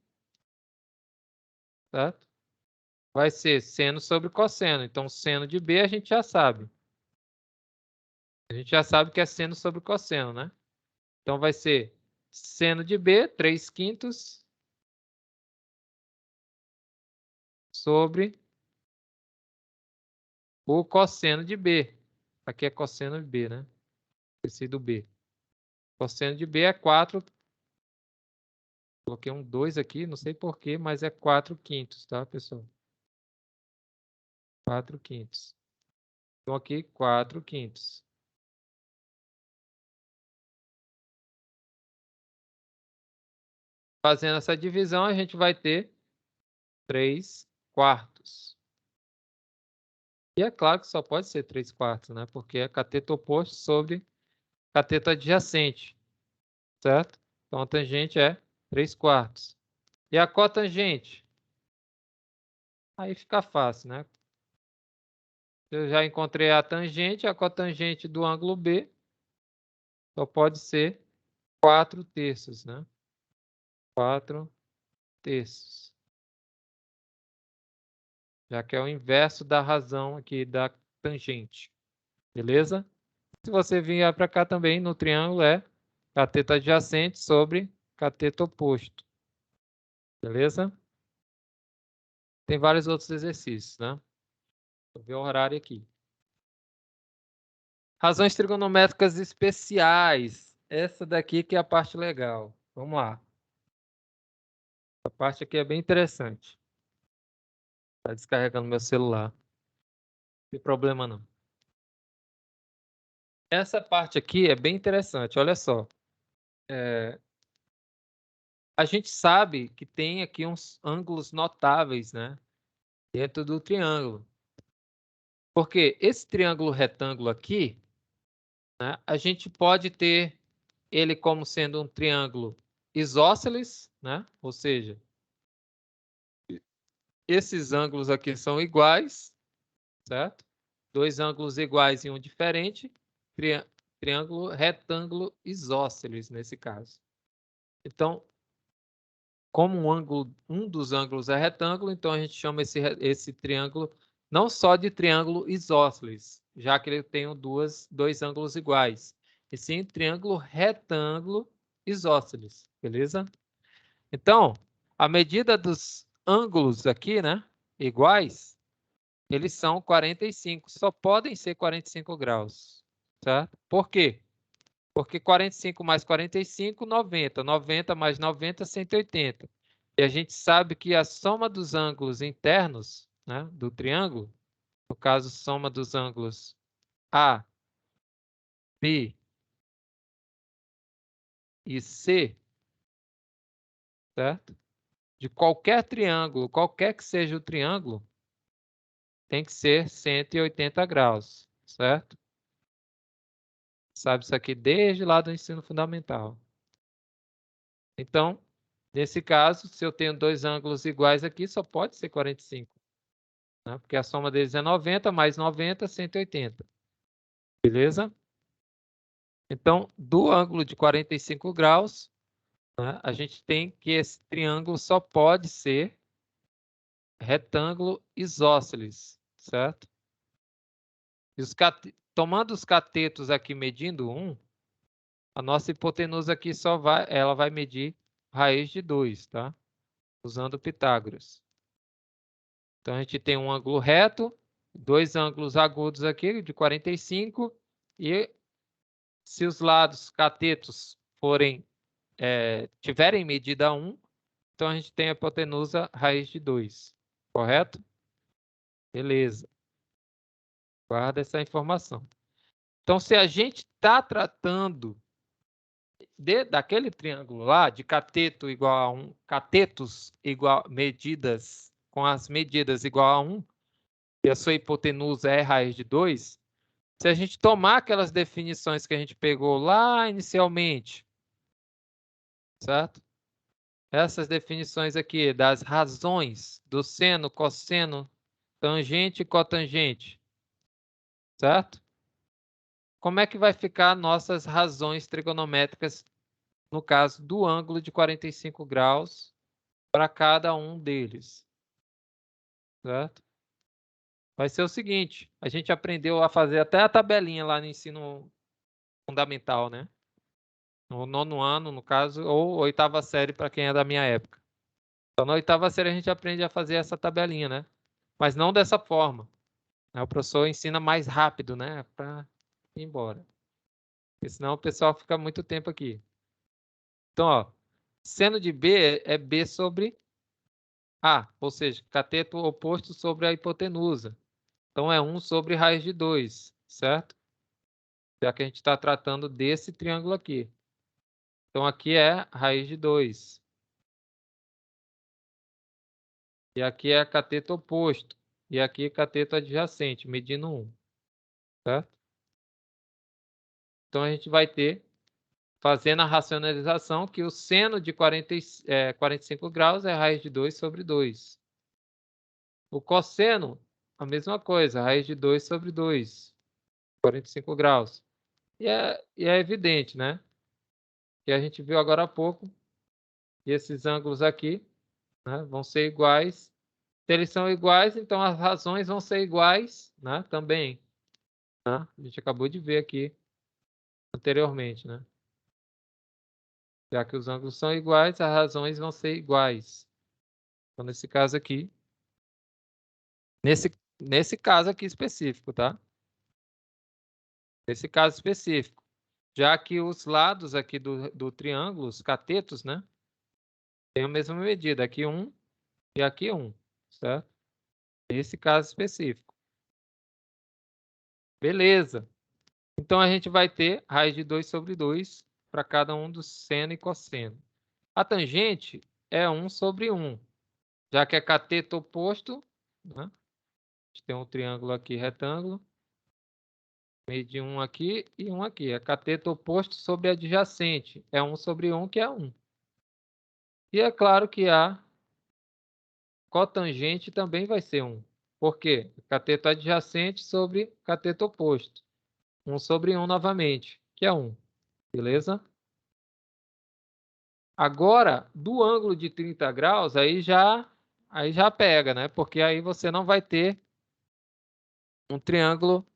Speaker 1: certo? Vai ser seno sobre cosseno. Então, seno de B a gente já sabe. A gente já sabe que é seno sobre cosseno, né? Então, vai ser seno de B, 3/5 sobre o cosseno de B. Aqui é cosseno de B, né? Esse do B. Cosseno de B é 4. Coloquei um 2 aqui, não sei por quê, mas é 4/5, tá, pessoal? 4/5. Então, aqui, 4/5. Fazendo essa divisão, a gente vai ter 3/4. E é claro que só pode ser 3/4, né? Porque é cateto oposto sobre cateto adjacente, certo? Então, a tangente é 3/4. E a cotangente? Aí fica fácil, né? Eu já encontrei a tangente, a cotangente do ângulo B só pode ser 4/3, né? 4/3. Já que é o inverso da razão aqui da tangente. Beleza? Se você vier para cá também, no triângulo é cateto adjacente sobre cateto oposto. Beleza? Tem vários outros exercícios, né? Vou ver o horário aqui. Razões trigonométricas especiais. Essa daqui que é a parte legal. Vamos lá. Essa parte aqui é bem interessante. Está descarregando meu celular. Não tem problema não. Essa parte aqui é bem interessante. Olha só. A gente sabe que tem aqui uns ângulos notáveis, né? Dentro do triângulo. Porque esse triângulo retângulo aqui, né, a gente pode ter ele como sendo um triângulo isósceles, né? Ou seja, esses ângulos aqui são iguais, certo? Dois ângulos iguais e um diferente. Triângulo retângulo isósceles, nesse caso. Então, como um dos ângulos é retângulo, então a gente chama esse triângulo não só de triângulo isósceles, já que ele tem dois ângulos iguais, e sim triângulo retângulo isósceles, beleza? Então, a medida dos ângulos aqui, né, iguais, eles são 45, só podem ser 45 graus, certo? Por quê? Porque 45 mais 45, 90. 90 mais 90, 180. E a gente sabe que a soma dos ângulos internos, né, do triângulo, no caso, soma dos ângulos A, B e C, certo? De qualquer triângulo, qualquer que seja o triângulo, tem que ser 180 graus, certo? Sabe isso aqui desde lá do ensino fundamental. Então, nesse caso, se eu tenho dois ângulos iguais aqui, só pode ser 45. Né? Porque a soma deles é 90, mais 90, 180. Beleza? Então, do ângulo de 45 graus, né, a gente tem que esse triângulo só pode ser retângulo isósceles, certo? E tomando os catetos aqui medindo 1, a nossa hipotenusa aqui ela vai medir raiz de 2, tá? Usando Pitágoras. Então, a gente tem um ângulo reto, dois ângulos agudos aqui de 45, e se os lados catetos tiverem medida 1, então a gente tem a hipotenusa raiz de 2, correto? Beleza. Guarda essa informação. Então, se a gente está tratando daquele triângulo lá, de cateto igual a 1, catetos igual medidas, com as medidas igual a 1, e a sua hipotenusa é raiz de 2, se a gente tomar aquelas definições que a gente pegou lá inicialmente, certo? Essas definições aqui das razões do seno, cosseno, tangente e cotangente. certo? Como é que vai ficar nossas razões trigonométricas no caso do ângulo de 45 graus para cada um deles, certo? Vai ser o seguinte, a gente aprendeu a fazer até a tabelinha lá no ensino fundamental, né? No 9º ano, no caso, ou 8ª série para quem é da minha época. Então, na 8ª série a gente aprende a fazer essa tabelinha, né? Mas não dessa forma. O professor ensina mais rápido, né? Para ir embora. Porque senão o pessoal fica muito tempo aqui. Então, ó, seno de B é B sobre A, ou seja, cateto oposto sobre a hipotenusa. Então, é 1 sobre raiz de 2, certo? Já que a gente está tratando desse triângulo aqui. Então, aqui é raiz de 2. E aqui é cateto oposto. E aqui é cateto adjacente, medindo 1. Certo? Então, a gente vai ter, fazendo a racionalização, que o seno de 45 graus é raiz de 2 sobre 2. O cosseno, a mesma coisa, raiz de 2 sobre 2. 45 graus. E é evidente, né? Que a gente viu agora há pouco que esses ângulos aqui, né, vão ser iguais. Se eles são iguais, então as razões vão ser iguais, né, também. Né? A gente acabou de ver aqui anteriormente, né? Já que os ângulos são iguais, as razões vão ser iguais. Então, nesse caso aqui, nesse caso aqui específico, tá? Nesse caso específico. Já que os lados aqui do triângulo, os catetos, né? Tem a mesma medida. Aqui 1 e aqui 1, certo? Nesse caso específico. Beleza. Então, a gente vai ter raiz de 2 sobre 2 para cada um do seno e cosseno. A tangente é 1 sobre 1, já que é cateto oposto, né? A gente tem um triângulo aqui, retângulo, meio de 1 aqui e 1 aqui. É cateto oposto sobre adjacente. É 1 sobre 1, que é 1. E é claro que a cotangente também vai ser 1. Por quê? Cateto adjacente sobre cateto oposto. 1 sobre 1 novamente, que é 1. Beleza? Agora, do ângulo de 30 graus, aí já pega, né? Porque aí você não vai ter um triângulo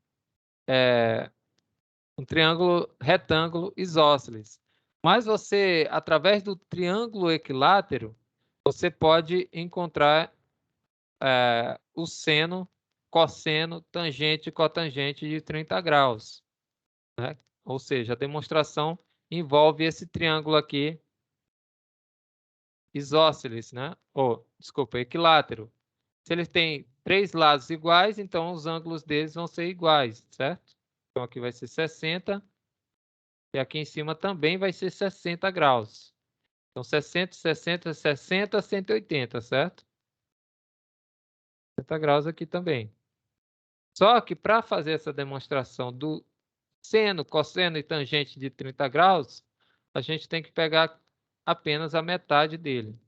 Speaker 1: retângulo isósceles. Mas você, através do triângulo equilátero, você pode encontrar o seno, cosseno, tangente e cotangente de 30 graus. Né? Ou seja, a demonstração envolve esse triângulo aqui, isósceles, né? Desculpa, equilátero. Se eles têm 3 lados iguais, então os ângulos deles vão ser iguais, certo? Então aqui vai ser 60 e aqui em cima também vai ser 60 graus. Então 60, 60, 60, 180, certo? 60 graus aqui também. Só que para fazer essa demonstração do seno, cosseno e tangente de 30 graus, a gente tem que pegar apenas a metade dele.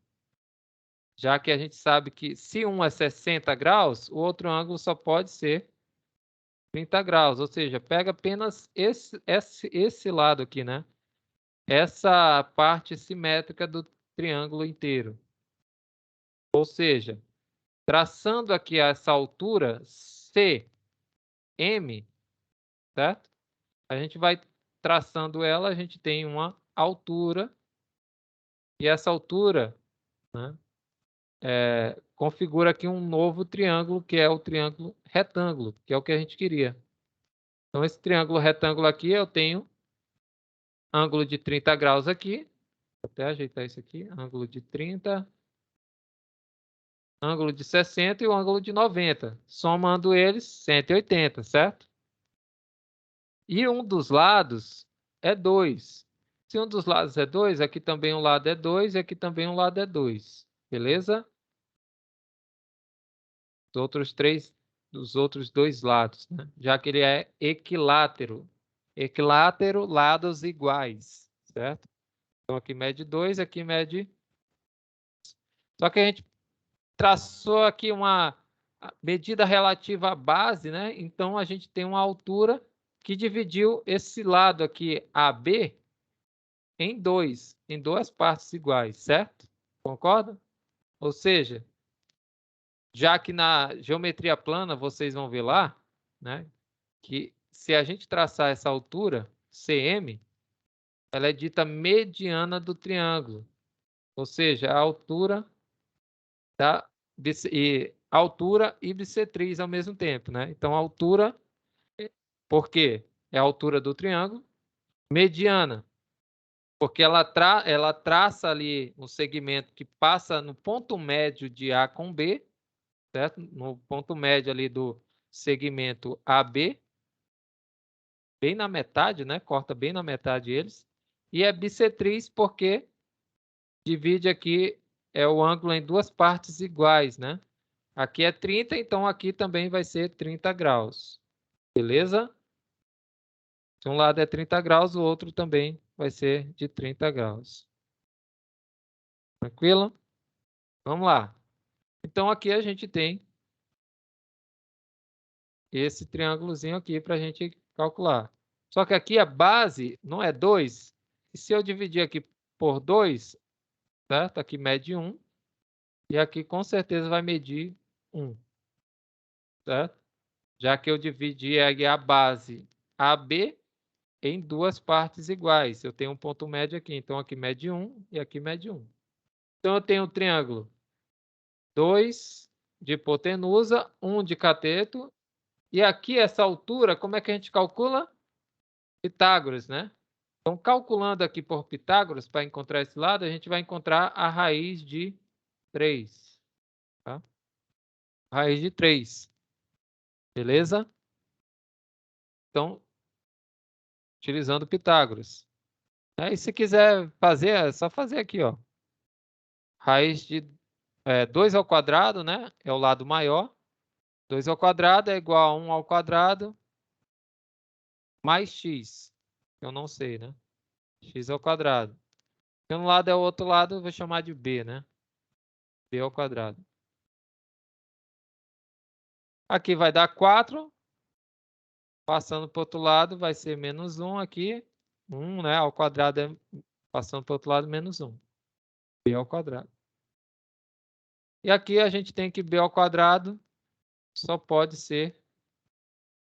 Speaker 1: Já que a gente sabe que se um é 60 graus, o outro ângulo só pode ser 30 graus. Ou seja, pega apenas esse lado aqui, né? Essa parte simétrica do triângulo inteiro. Ou seja, traçando aqui essa altura CM, certo? A gente vai traçando ela, a gente tem uma altura. E essa altura, né, configura aqui um novo triângulo, que é o triângulo retângulo, que é o que a gente queria. Então, esse triângulo retângulo aqui, eu tenho ângulo de 30 graus aqui. Vou até ajeitar isso aqui. Ângulo de 30, ângulo de 60 e o ângulo de 90. Somando eles, 180, certo? E um dos lados é 2. Se um dos lados é 2, aqui também um lado é 2 e aqui também um lado é 2. Beleza? Dos outros dois lados, né? Já que ele é equilátero. Equilátero, lados iguais, certo? Então aqui mede 2, aqui mede... Só que a gente traçou aqui uma a medida relativa à base, né? Então, a gente tem uma altura que dividiu esse lado aqui, AB, em duas partes iguais, certo? Concorda? Ou seja, já que na geometria plana vocês vão ver lá, né, que se a gente traçar essa altura, CM, ela é dita mediana do triângulo, ou seja, a altura e bissetriz ao mesmo tempo, né? Então, a altura, por quê? É a altura do triângulo. Mediana, porque ela traça ali um segmento que passa no ponto médio de A com B, certo? No ponto médio ali do segmento AB, bem na metade, né? Corta bem na metade eles. E é bissetriz porque divide aqui o ângulo em duas partes iguais, né? Aqui é 30, então aqui também vai ser 30 graus. Beleza? Se um lado é 30 graus, o outro também vai ser de 30 graus. Tranquilo? Vamos lá. Então aqui a gente tem esse triângulozinho aqui para a gente calcular. Só que aqui a base não é 2. E se eu dividir aqui por 2, certo? Aqui mede 1. E aqui com certeza vai medir 1. Certo? Já que eu dividi a base AB em duas partes iguais. Eu tenho um ponto médio aqui. Então aqui mede 1 e aqui mede 1. Então eu tenho o triângulo 2 de hipotenusa, 1 de cateto. E aqui essa altura, como é que a gente calcula? Pitágoras, né? Então, calculando aqui por Pitágoras, para encontrar esse lado, a gente vai encontrar a raiz de 3. Tá? Raiz de 3. Beleza? Então, utilizando Pitágoras. E se quiser fazer, é só fazer aqui, ó. Raiz de 2 ao quadrado, né? É o lado maior. 2 ao quadrado é igual a 1 ao quadrado mais x. Eu não sei, né? X ao quadrado. Se um lado é o outro lado, eu vou chamar de b, né? B ao quadrado. Aqui vai dar 4. Passando para o outro lado, vai ser menos 1 aqui. 1, né? Ao quadrado é passando para o outro lado, menos 1. B ao quadrado. E aqui a gente tem que B ao quadrado só pode ser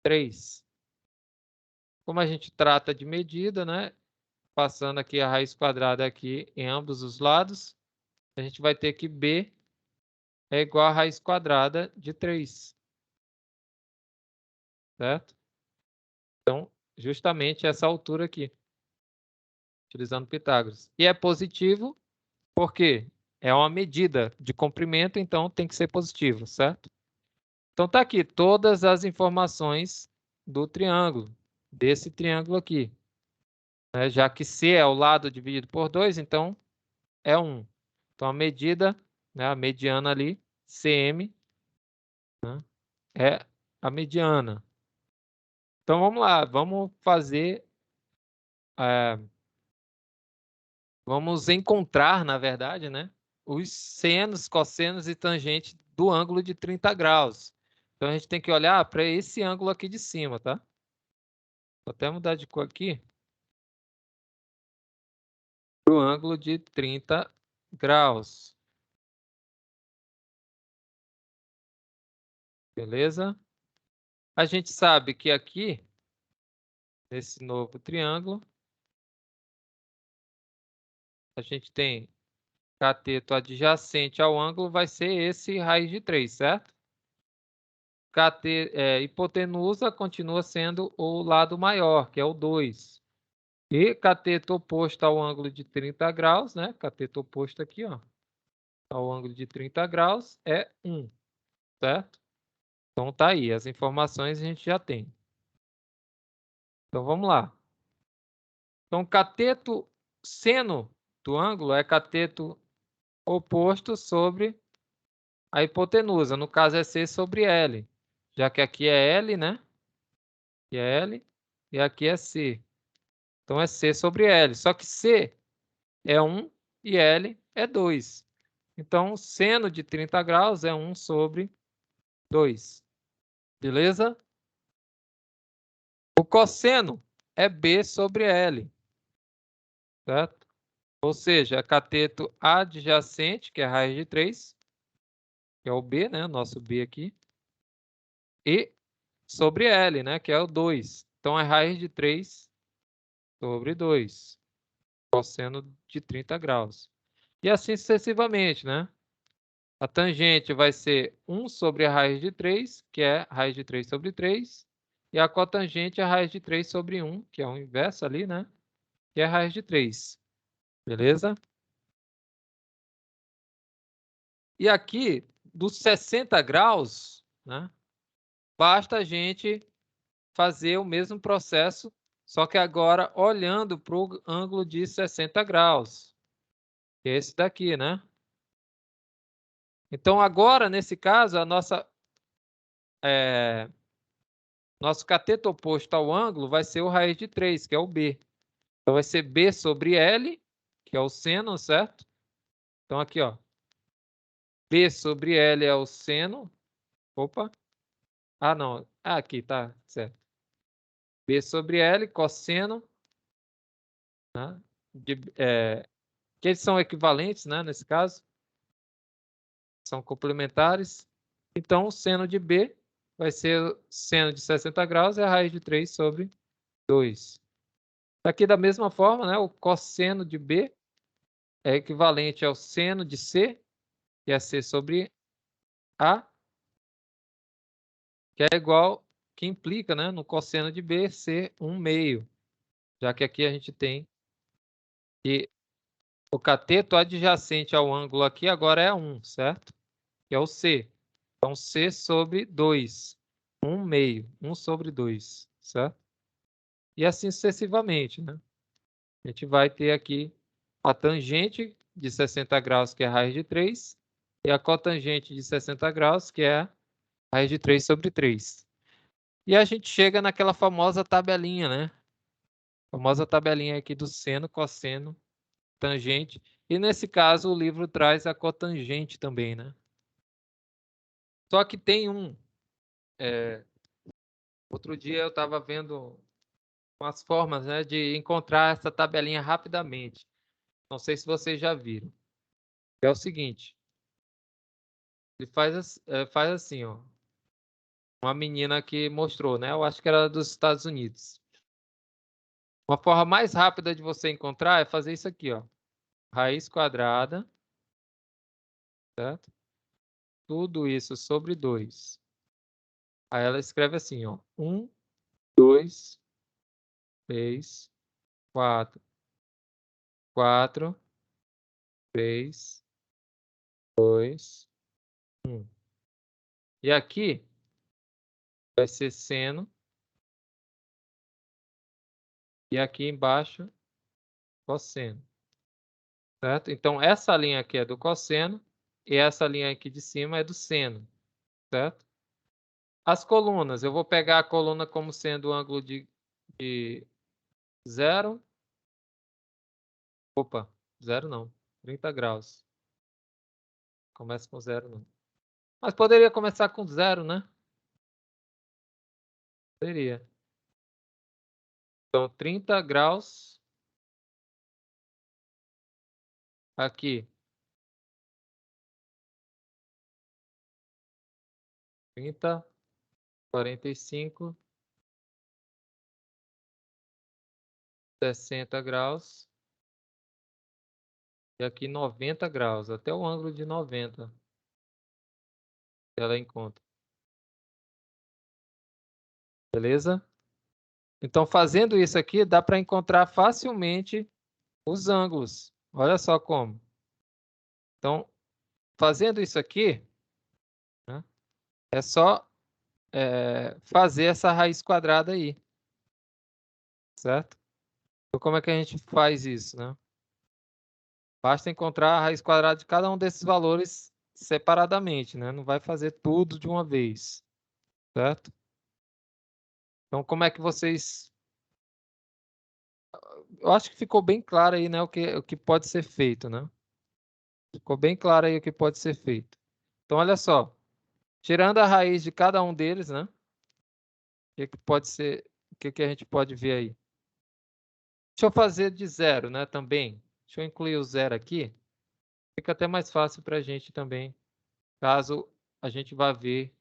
Speaker 1: 3. Como a gente trata de medida, né? Passando aqui a raiz quadrada aqui em ambos os lados, a gente vai ter que B é igual a raiz quadrada de 3. Certo? Então, justamente essa altura aqui, utilizando Pitágoras. E é positivo porque é uma medida de comprimento, então tem que ser positivo, certo? Então tá aqui todas as informações do triângulo, desse triângulo aqui. Né? Já que C é o lado dividido por 2, então é 1. Então a medida, né, a mediana ali, CM, né, é a mediana. Então vamos lá, vamos fazer... vamos encontrar, na verdade, né, os senos, cossenos e tangentes do ângulo de 30 graus. Então, a gente tem que olhar para esse ângulo aqui de cima, tá? Vou até mudar de cor aqui. Para o ângulo de 30 graus. Beleza? A gente sabe que aqui, nesse novo triângulo, a gente tem cateto adjacente ao ângulo, vai ser esse raiz de 3, certo? Hipotenusa continua sendo o lado maior, que é o 2. E cateto oposto ao ângulo de 30 graus, né? Cateto oposto aqui, ó, ao ângulo de 30 graus é 1, certo? Então tá aí, as informações a gente já tem. Então vamos lá. Então cateto seno do ângulo é cateto oposto sobre a hipotenusa. No caso é C sobre L, já que aqui é L, né? Aqui é L e aqui é C. Então é C sobre L. Só que C é 1 e L é 2. Então, seno de 30 graus é 1 sobre 2. Beleza? O cosseno é B sobre L, certo? Ou seja, cateto adjacente, que é a raiz de 3, que é o B, né? Nosso B aqui. E sobre L, né? Que é o 2. Então, é raiz de 3 sobre 2. Cosseno de 30 graus. E assim sucessivamente, né? A tangente vai ser 1 sobre a raiz de 3, que é raiz de 3 sobre 3. E a cotangente é a raiz de 3 sobre 1, que é o inverso ali, né? Que é a raiz de 3. Beleza? E aqui, dos 60 graus, né? Basta a gente fazer o mesmo processo, só que agora olhando para o ângulo de 60 graus. Que é esse daqui, né? Então, agora, nesse caso, nosso cateto oposto ao ângulo vai ser o raiz de 3, que é o B. Então, vai ser B sobre L, que é o seno, certo? Então, aqui, ó. B sobre L é o seno. Opa. Ah, não. Ah, aqui, tá certo. B sobre L, cosseno. Né? Que eles são equivalentes, né? Nesse caso. São complementares. Então, o seno de B vai ser seno de 60 graus é a raiz de 3 sobre 2. Aqui, da mesma forma, né, o cosseno de B é equivalente ao seno de C, que é C sobre A, que é igual, que implica, né, no cosseno de B ser 1/2, já que aqui a gente tem que o cateto adjacente ao ângulo aqui agora é 1, certo? Que é o C. Então, C sobre 2. 1/2. 1 sobre 2, certo? E assim sucessivamente, né? A gente vai ter aqui a tangente de 60 graus, que é a raiz de 3, e a cotangente de 60 graus, que é a raiz de 3 sobre 3. E a gente chega naquela famosa tabelinha, né? A famosa tabelinha aqui do seno, cosseno, tangente. E nesse caso o livro traz a cotangente também, né? Só que tem outro dia eu estava vendo umas formas, né, de encontrar essa tabelinha rapidamente. Não sei se vocês já viram. É o seguinte. Ele faz assim, ó. Uma menina que mostrou, né? Eu acho que era dos Estados Unidos. Uma forma mais rápida de você encontrar é fazer isso aqui, ó. Raiz quadrada, certo? Tudo isso sobre 2. Aí ela escreve assim, ó. 1, 2, 3, 4. 4, 3, 2, 1. E aqui vai ser seno. E aqui embaixo, cosseno. Certo? Então, essa linha aqui é do cosseno. E essa linha aqui de cima é do seno. Certo? As colunas, eu vou pegar a coluna como sendo o ângulo de 0. Opa, 0 não. 30 graus. Começa com 0 não. Mas poderia começar com 0, né? Poderia. Então, 30 graus. Aqui. 30, 45, 60 graus. E aqui 90 graus. Até o ângulo de 90. Ela encontra. Beleza? Então, fazendo isso aqui, dá para encontrar facilmente os ângulos. Olha só como. Então, fazendo isso aqui, né, é só fazer essa raiz quadrada aí. Certo? Então, como é que a gente faz isso, né? Basta encontrar a raiz quadrada de cada um desses valores separadamente, né? Não vai fazer tudo de uma vez. Certo? Então, como é que vocês... Eu acho que ficou bem claro aí, né, o que pode ser feito, né? Ficou bem claro aí o que pode ser feito. Então, olha só. tirando a raiz de cada um deles, né? O que pode ser, o que a gente pode ver aí? Deixa eu fazer de zero, né, também. Deixa eu incluir o zero aqui. Fica até mais fácil para a gente também, caso a gente vá ver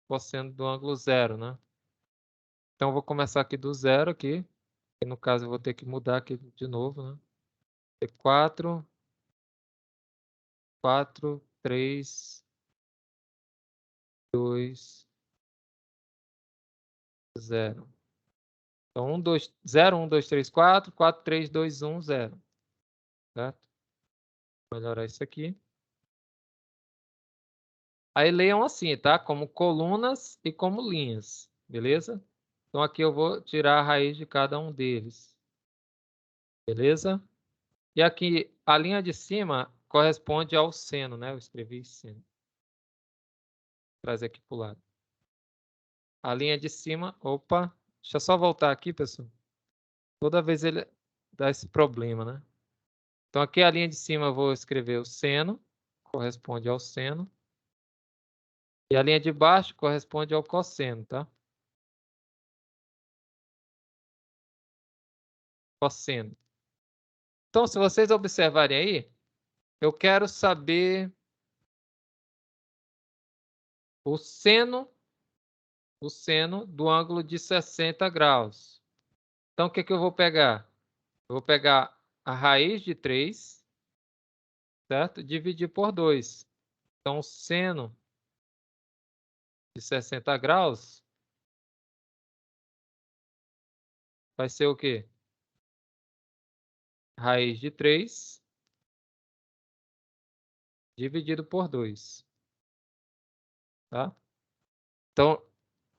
Speaker 1: cosseno do ângulo zero, né? Então, eu vou começar aqui do zero aqui. E no caso, eu vou ter que mudar aqui de novo, né? 4, 4, 3, 2, 0. Então, 1, 2, 0, 1, 2, 3, 4, 4, 3, 2, 1, 0. Certo? Vou melhorar isso aqui. Aí leiam assim, tá? Como colunas e como linhas, beleza? Então, aqui eu vou tirar a raiz de cada um deles. Beleza? E aqui, a linha de cima corresponde ao seno, né? Eu escrevi seno. Vou trazer aqui para o lado. A linha de cima, opa, deixa eu só voltar aqui, pessoal. Toda vez ele dá esse problema, né? Então aqui a linha de cima eu vou escrever o seno, corresponde ao seno. E a linha de baixo corresponde ao cosseno, tá? Cosseno. Então, se vocês observarem aí, eu quero saber o seno do ângulo de 60 graus. Então, o que eu vou pegar? Eu vou pegar a raiz de 3, certo? Dividir por 2. Então, o seno de 60 graus vai ser o quê? Raiz de 3 dividido por 2. Tá? Então,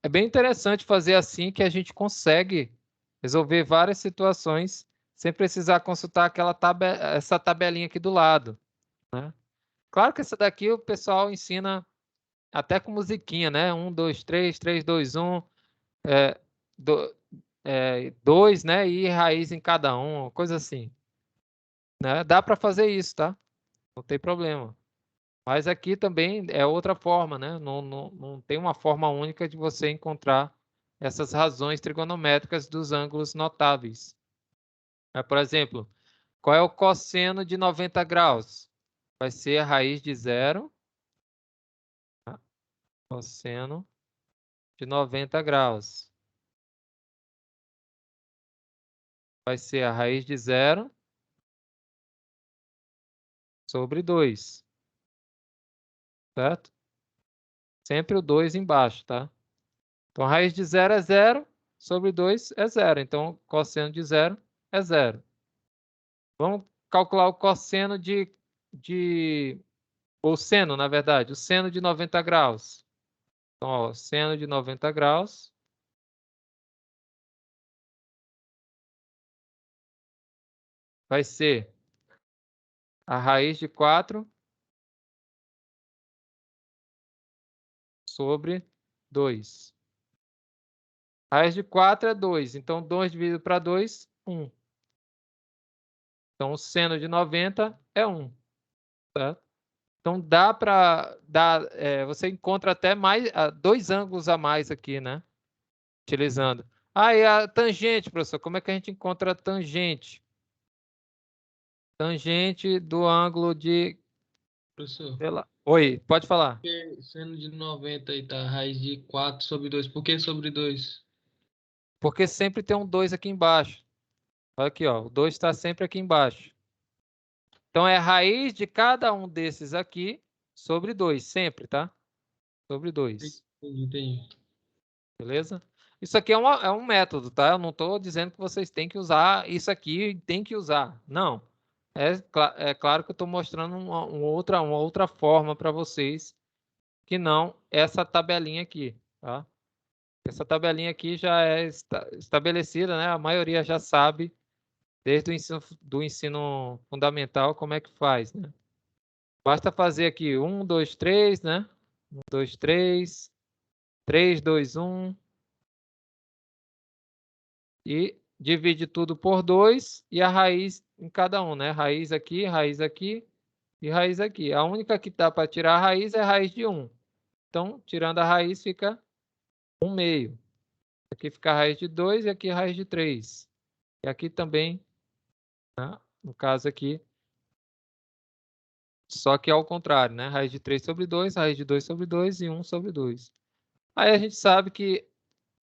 Speaker 1: é bem interessante fazer assim que a gente consegue resolver várias situações sem precisar consultar essa tabelinha aqui do lado, né? Claro que essa daqui o pessoal ensina até com musiquinha, né? 1, 2, 3, 3, 2, 1, 2, né? E raiz em cada um, coisa assim, né? Dá para fazer isso, tá? Não tem problema. Mas aqui também é outra forma, né? Não tem uma forma única de você encontrar essas razões trigonométricas dos ângulos notáveis. Por exemplo, qual é o cosseno de 90 graus? Vai ser a raiz de zero. Tá? Cosseno de 90 graus. Vai ser a raiz de zero sobre 2. Certo? Sempre o 2 embaixo, tá? Então, a raiz de zero é zero, sobre 2 é zero. Então, cosseno de zero é zero. Vamos calcular o cosseno ou seno, na verdade, o seno de 90 graus. Então, ó, seno de 90 graus vai ser a raiz de 4 sobre 2. A raiz de 4 é 2, então 2 dividido para 2, 1. Então, o seno de 90 é 1. Certo? Então, dá para dar, você encontra até mais, 2 ângulos a mais aqui, né? Utilizando. Ah, e a tangente, professor, como é que a gente encontra a tangente? Tangente do ângulo de...
Speaker 2: Professor,
Speaker 1: sei lá. Oi, pode falar.
Speaker 2: porque seno de 90 e tá raiz de 4 sobre 2. Por que sobre 2?
Speaker 1: Porque sempre tem um 2 aqui embaixo. Olha aqui, ó, o 2 está sempre aqui embaixo. Então, é a raiz de cada um desses aqui sobre 2, sempre, tá? Sobre 2.
Speaker 2: Entendi.
Speaker 1: Beleza? Isso aqui é um método, tá? Eu não estou dizendo que vocês têm que usar isso aqui, tem que usar. Não. É claro que eu estou mostrando uma outra forma para vocês, que não essa tabelinha aqui, tá? Essa tabelinha aqui já é estabelecida, né? A maioria já sabe, desde do ensino fundamental, como é que faz, né? Basta fazer aqui 1, 2, 3, né? 1, 2, 3, 3, 2, 1. E divide tudo por 2 e a raiz em cada um, né? Raiz aqui e raiz aqui. A única que dá para tirar a raiz é a raiz de 1. Então, tirando a raiz, fica 1/2. Aqui fica a raiz de 2 e aqui a raiz de 3. E aqui também, né? No caso aqui, só que ao contrário, né? Raiz de 3 sobre 2, raiz de 2 sobre 2 e 1 sobre 2. Aí a gente sabe que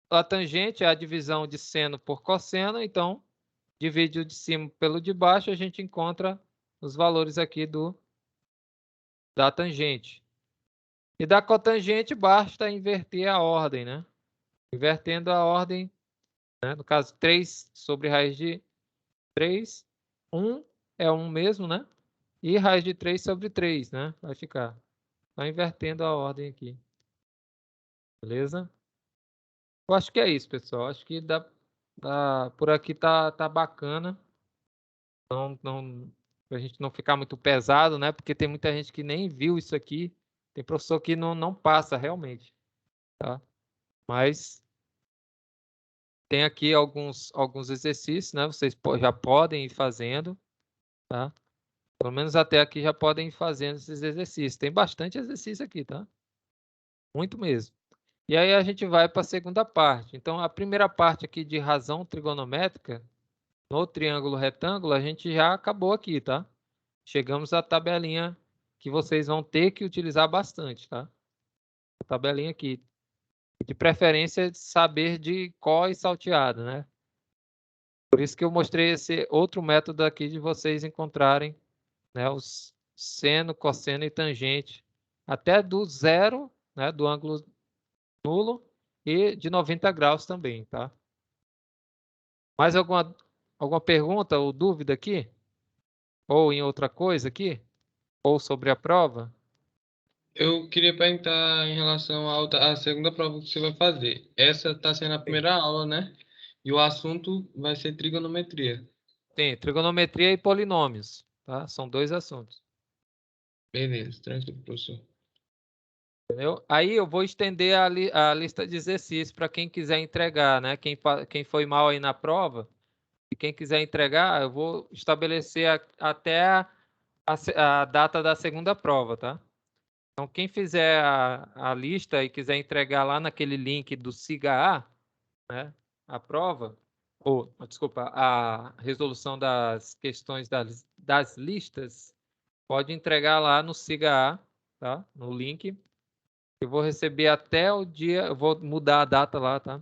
Speaker 1: a tangente é a divisão de seno por cosseno, então divide o de cima pelo de baixo, a gente encontra os valores aqui da tangente. E da cotangente basta inverter a ordem, né? Invertendo a ordem, né? No caso, 3 sobre raiz de 3, 1 é 1 mesmo, né? E raiz de 3 sobre 3, né? Vai ficar. Tá invertendo a ordem aqui. Beleza? Eu acho que é isso, pessoal. Acho que por aqui tá bacana. Não, pra gente não ficar muito pesado, né? Porque tem muita gente que nem viu isso aqui. Tem professor que não passa realmente, tá? Mas tem aqui alguns exercícios, né? Vocês já podem ir fazendo, tá? Pelo menos até aqui já podem ir fazendo esses exercícios. Tem bastante exercício aqui, tá? Muito mesmo. E aí a gente vai para a segunda parte. Então, a primeira parte aqui de razão trigonométrica, no triângulo retângulo, a gente já acabou aqui, tá? Chegamos à tabelinha que vocês vão ter que utilizar bastante, tá? A tabelinha aqui. De preferência, saber de có e salteado, né? Por isso que eu mostrei esse outro método aqui de vocês encontrarem, né, os seno, cosseno e tangente, até do zero, né, do ângulo nulo e de 90 graus também, tá? Mais alguma pergunta ou dúvida aqui? Ou em outra coisa aqui? Ou sobre a prova?
Speaker 2: Eu queria perguntar em relação à segunda prova que você vai fazer. Essa está sendo a primeira aula, né? E o assunto vai ser trigonometria.
Speaker 1: Tem trigonometria e polinômios, tá? São 2 assuntos.
Speaker 2: Beleza, tranquilo, professor.
Speaker 1: Entendeu? Aí eu vou estender a lista de exercícios para quem quiser entregar, né? Quem foi mal aí na prova, e quem quiser entregar, eu vou estabelecer até a data da segunda prova, tá? Então, quem fizer a lista e quiser entregar lá naquele link do SIGA-A, né? A prova, ou, desculpa, a resolução das questões das listas, pode entregar lá no SIGA-A, tá? No link. Eu vou receber até o dia, eu vou mudar a data lá, tá?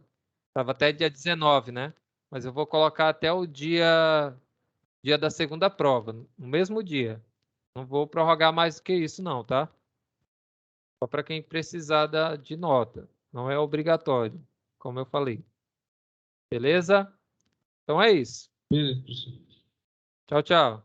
Speaker 1: Tava até dia 19, né? Mas eu vou colocar até o dia da segunda prova, no mesmo dia. Não vou prorrogar mais do que isso não, tá? Só para quem precisar de nota. Não é obrigatório, como eu falei. Beleza? Então é isso.
Speaker 2: Beleza, professor.
Speaker 1: Tchau, tchau.